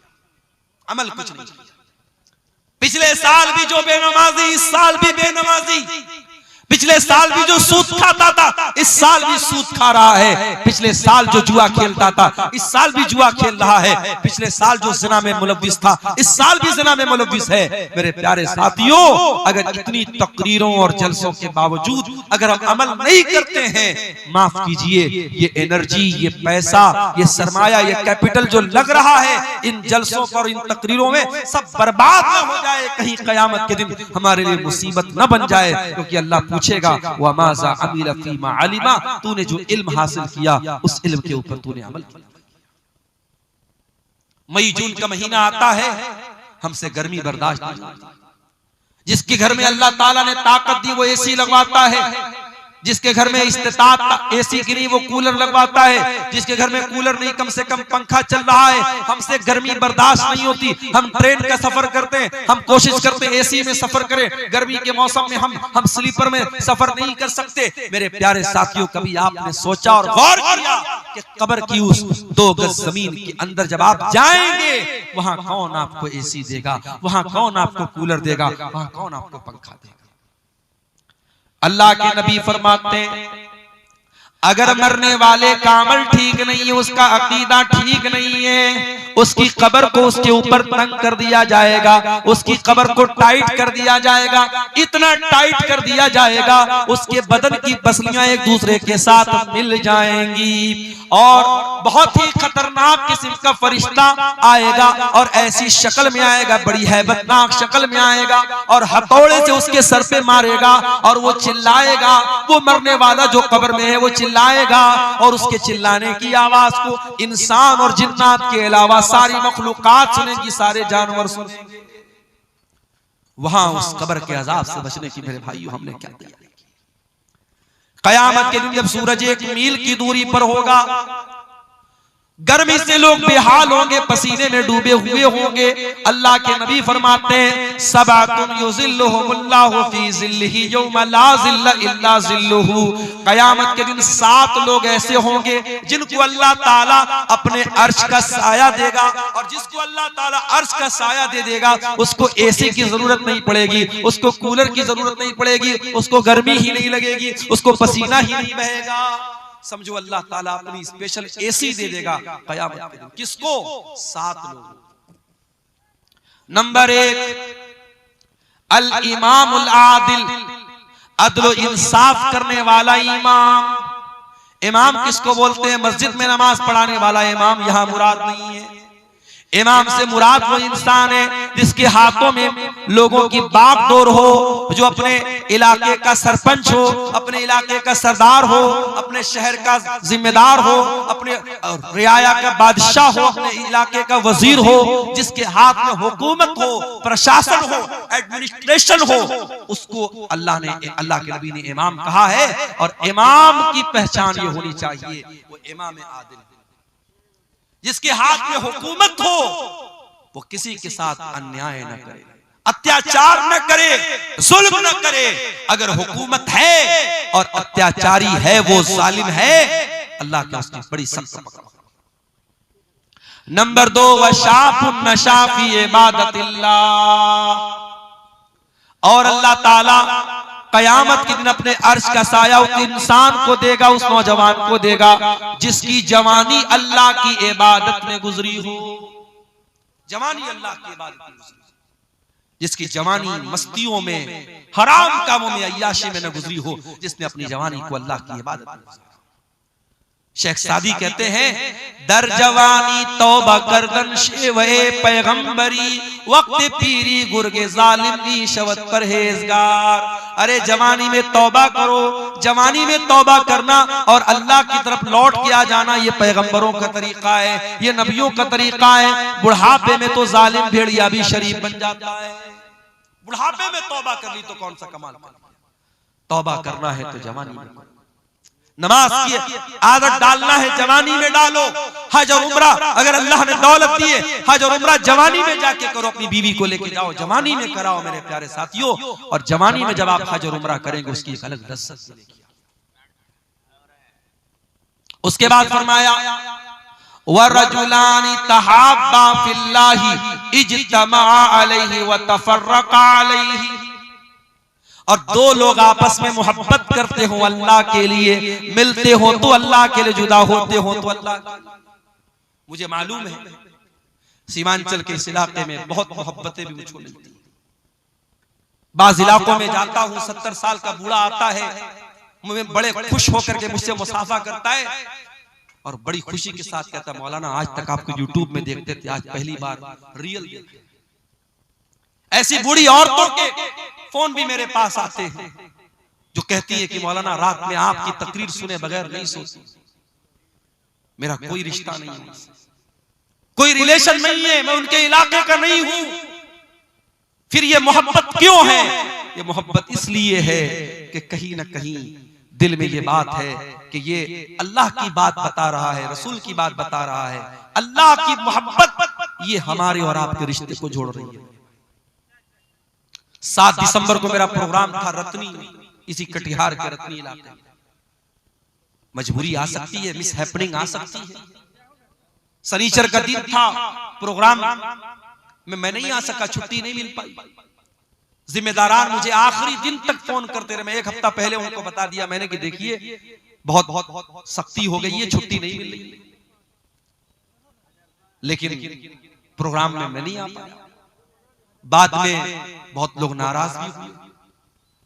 अमल कुछ नहीं किया। पिछले साल भी जो बेनमाजी, इस साल भी बेनमाजी। पिछले साल भी जो सूद खाता था, इस साल भी सूद खा रहा है। पिछले साल जो जुआ खेलता था, इस साल भी जुआ खेल रहा है। पिछले साल जो ज़िना में मुलव्विस था, इस साल भी ज़िना में मुलव्विस है। मेरे प्यारे साथियों, अगर इतनी तकरीरों और जलसों के बावजूद अगर हम अमल नहीं करते हैं, माफ कीजिए, ये एनर्जी, ये पैसा, ये सरमाया, ये कैपिटल जो लग रहा है इन जलसों पर, इन तकरीरों में, सब बर्बाद न हो जाए, कहीं क़यामत के दिन हमारे लिए मुसीबत न बन जाए। क्योंकि अल्लाह पूछेगा, व माज़ा अमिला फीमा अलिमा, तूने जो इल्म हासिल किया उस इल्म के ऊपर तूने अमल किया। मई जून का महीना आता है, हमसे गर्मी बर्दाश्त नहीं होती। जिसके घर में अल्लाह ताला ने ताकत दी वो एसी लगवाता है, जिसके घर में इस्तिताअत एसी की नहीं वो कूलर लगवाता है, जिसके घर में कूलर नहीं कम से कम पंखा चल रहा है। हमसे गर्मी बर्दाश्त नहीं होती, हम ट्रेन का सफर करते हैं, हम कोशिश करते हैं एसी में सफर करें, गर्मी के मौसम में हम स्लीपर में सफर नहीं कर सकते। मेरे प्यारे साथियों, कभी आपने सोचा और गौर किया कि कब्र की उस 2 गज जमीन के अंदर जब आप जाएंगे, वहां कौन आपको एसी देगा, वहां कौन आपको कूलर देगा, वहां कौन आपको पंखा देगा? अल्लाह के नबी फरमाते हैं, अगर मरने वाले का अमल ठीक नहीं है, उसका अकीदा ठीक नहीं है, उसकी कब्र को उसके ऊपर तंग कर दिया जाएगा, उसकी कब्र को टाइट कर दिया जाएगा, इतना टाइट कर दिया जाएगा उसके बदन की पसलियां एक दूसरे के साथ मिल जाएंगी और बहुत ही खतरनाक किस्म का फरिश्ता आएगा और ऐसी शक्ल में आएगा, बड़ी हैबतनाक शक्ल में आएगा और हथौड़े से उसके सर पे मारेगा और वो चिल्लाएगा। वो मरने वाला जो कब्र में है वो चिल्लाएगा और उसके चिल्लाने की आवाज को इंसान और जिन्नात के अलावा सारी मखलूकात सुनेंगी, सारे जानवर सुनेंगे। वहां उस कब्र के अजाब से बचने की मेरे भाइयों हमने क्या किया? कयामत के दिन जब सूरज 1 मील की दूरी पर होगा, गर्मी से लोग बेहाल होंगे, पसीने में डूबे हुए होंगे। अल्लाह के नबी फरमाते हैं सबातुन युज़िल्लुहुमुल्लाहु फी ज़िल्लिही यौमा ला ज़िल्ला इल्ला ज़िल्लुहु। क़यामत के दिन 7 लोग ऐसे होंगे जिनको अल्लाह ताला अपने अर्श का साया देगा, और जिसको अल्लाह ताला अर्श का साया दे देगा उसको एसी की जरूरत नहीं पड़ेगी, उसको कूलर की जरूरत नहीं पड़ेगी, उसको गर्मी ही नहीं लगेगी, उसको पसीना ही नहीं बहेगा। समझो अल्लाह ताला अपनी स्पेशल एसी दे देगा क़यामत के दिन। किसको? 7 लोग। नंबर 1 अल इमामुल आदिल, अदल इंसाफ करने वाला इमाम। इमाम किसको बोलते हैं? मस्जिद में नमाज पढ़ाने वाला इमाम यहां मुराद नहीं है। इमाम से मुराद वो इंसान है जिसके हाथों में लोगों की बागडोर हो, जो अपने इलाके का सरपंच हो, अपने इलाके का सरदार हो, अपने शहर का जिम्मेदार हो, अपने रियाया का बादशाह हो, अपने इलाके का वजीर हो, जिसके हाथ में हुकूमत हो, प्रशासन हो, एडमिनिस्ट्रेशन हो, उसको अल्लाह के नबी ने इमाम कहा है। और इमाम की पहचान ये होनी चाहिए, वो इमाम आदिल, जिसके हाथ में हुकूमत हो, वो किसी के साथ अन्याय न करे, अत्याचार न करे, जुल्म न करे। अगर हुकूमत है और अत्याचारी है, वो जालिम है, अल्लाह के उसकी बड़ी सख्त पकड़। नंबर 2 वशाफुन नशा फी इबादतिल्लाह, और अल्लाह ताला क़यामत के दिन अपने अर्श का साया उस इंसान को देगा, उस नौजवान को देगा जिसकी जवानी अल्लाह की इबादत में गुजरी हो। जवानी अल्लाह की इबादत में गुजरी, जिसकी जवानी मस्तियों में, हराम कामों में, अय्याशी में न गुजरी हो, जिसने अपनी जवानी को अल्लाह की इबादत में गुजारा। शेख सादी कहते हैं दर जवानी तौबा करदन शेवे पैगंबरी, वक्त पीरी गुर्गे जालिम की शवत परहेजगार। अरे जवानी में तौबा करो, जवानी में तौबा करना और अल्लाह की तरफ लौट के आ जाना, ये पैगंबरों का तरीका है, ये नबियों का तरीका है। बुढ़ापे में तो जालिम भेड़िया भी शरीफ बन जाता है। बुढ़ापे में तौबा कर ली तो कौन सा कमाल कर लिया। तौबा करना है तो जवानी में, नमाज की आदत डालना है जवानी में डालो। हज और उम्रा अगर अल्लाह ने दौलत दी है, हज और उम्रा जवानी में जाके करो, अपनी बीवी को लेके जाओ, जवानी में कराओ मेरे प्यारे साथियों। और जवानी में जब आप हज और उम्रा करेंगे उसकी एक अलग लज्जत मिलेगी। उसके बाद फरमाया वरजुलानी तहाब्बा फिल्लाहि इज्तमा अलैहि व तफर्रका अलैहि, और 2 लोग आपस में मोहब्बत करते हो अल्लाह के लिए, मिलते हो तो अल्लाह के लिए, जुदा होते हो तो अल्लाह के लिए। मुझे मालूम है सीमांचल के इस इलाके में बहुत मोहब्बतें भी मुझको मिलती हैं। बाज़ इलाकों में जाता हूं, 70 साल का बूढ़ा आता है, मुझे बड़े खुश होकर के मुझसे मुसाफा करता है और बड़ी खुशी के साथ कहता है मौलाना आज तक आपको यूट्यूब में देखते थे, आज पहली बार रियल देखे। ऐसी बूढ़ी औरतों के फोन भी मेरे पास आते हैं जो कहती है कि मौलाना रात में आपकी तकरीर सुने बगैर नहीं सोती, मेरा कोई रिश्ता नहीं है, कोई रिलेशन नहीं है, मैं उनके इलाके का नहीं हूं। फिर ये मोहब्बत क्यों है? ये मोहब्बत इसलिए है कि कहीं ना कहीं दिल में ये बात है कि ये अल्लाह की बात बता रहा है, रसूल की बात बता रहा है। अल्लाह की मोहब्बत ये हमारे और आपके रिश्ते को जोड़ रही है। 7 दिसंबर को मेरा प्रोग्राम था रतनी, इसी कटिहार के रतनी इलाके में। मजबूरी आ सकती है, मिस हैपनिंग आ सकती है। शनिचर का दिन था, प्रोग्राम में मैं नहीं आ सका, छुट्टी नहीं मिल पाई। जिम्मेदारान मुझे आखिरी दिन तक फोन करते रहे। मैं 1 हफ्ता पहले उनको बता दिया मैंने कि देखिए बहुत सख्ती हो गई है, छुट्टी नहीं मिल रही, लेकिन प्रोग्राम में मैं नहीं आ पाया। बाद में बहुत लोग नाराज भी हुए।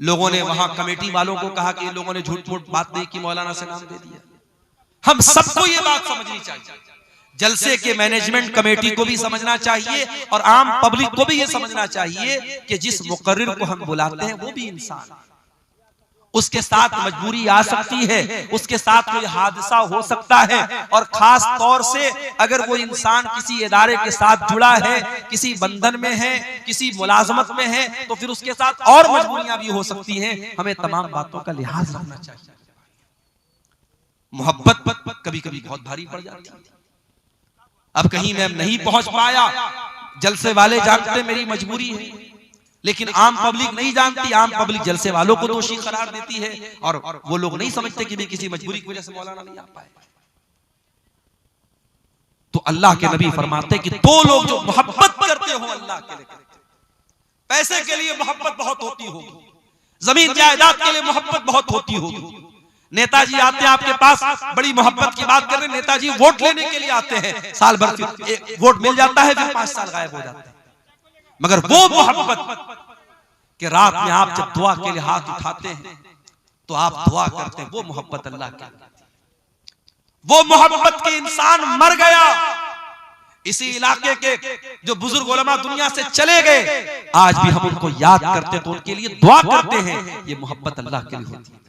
लोगों ने वहां कमेटी वालों को कहा कि लोगों ने झूठ मूठ बात नहीं की, मौलाना से नाम दे दिया। हम सबको ये बात समझनी चाहिए, जलसे के मैनेजमेंट कमेटी को भी समझना चाहिए और आम पब्लिक को भी ये समझना चाहिए कि जिस मुकर्रिर को हम बुलाते हैं वो भी इंसान है, उसके साथ मजबूरी आ सकती है, उसके साथ कोई हादसा हो सकता है। और खास तौर से अगर वो इंसान किसी इदारे के साथ जुड़ा है, किसी बंधन में है, किसी मुलाजमत में है, तो फिर उसके साथ और मजबूरियां भी हो सकती हैं। हमें तमाम बातों का लिहाज रखना चाहिए। मोहब्बत कभी कभी बहुत भारी पड़ जाती है, अब कहीं मैं नहीं पहुंच पाया, जलसे वाले जानते मेरी मजबूरी है, लेकिन आम पब्लिक नहीं जानती। आम पब्लिक जलसे वालों को दोषी करार देती है और वो लोग नहीं समझते कि भी किसी मजबूरी की वजह से मौलाना नहीं आ पाए। तो अल्लाह के नबी फरमाते कि दो लोग जो मोहब्बत करते हो अल्लाह के लिए, पैसे के लिए मोहब्बत बहुत होती होगी, जमीन जायदाद के लिए मोहब्बत बहुत होती होगी। नेताजी आते हैं आपके पास, बड़ी मोहब्बत की बात कर रहे हैं, नेताजी वोट लेने के लिए आते हैं, साल भर फिर वोट मिल जाता है, फिर 5 साल गायब हो जाते हैं। मगर वो मोहब्बत कि रात में आप जब दुआ के लिए हाथ उठाते हैं तो आप दुआ करते हैं, वो मोहब्बत अल्लाह की। वो मोहब्बत के इंसान मर गया, इसी इलाके के जो बुजुर्ग उलमा दुनिया से चले गए, आज भी हम उनको याद करते हैं तो उनके लिए दुआ करते हैं। ये मोहब्बत अल्लाह के लिए होती है।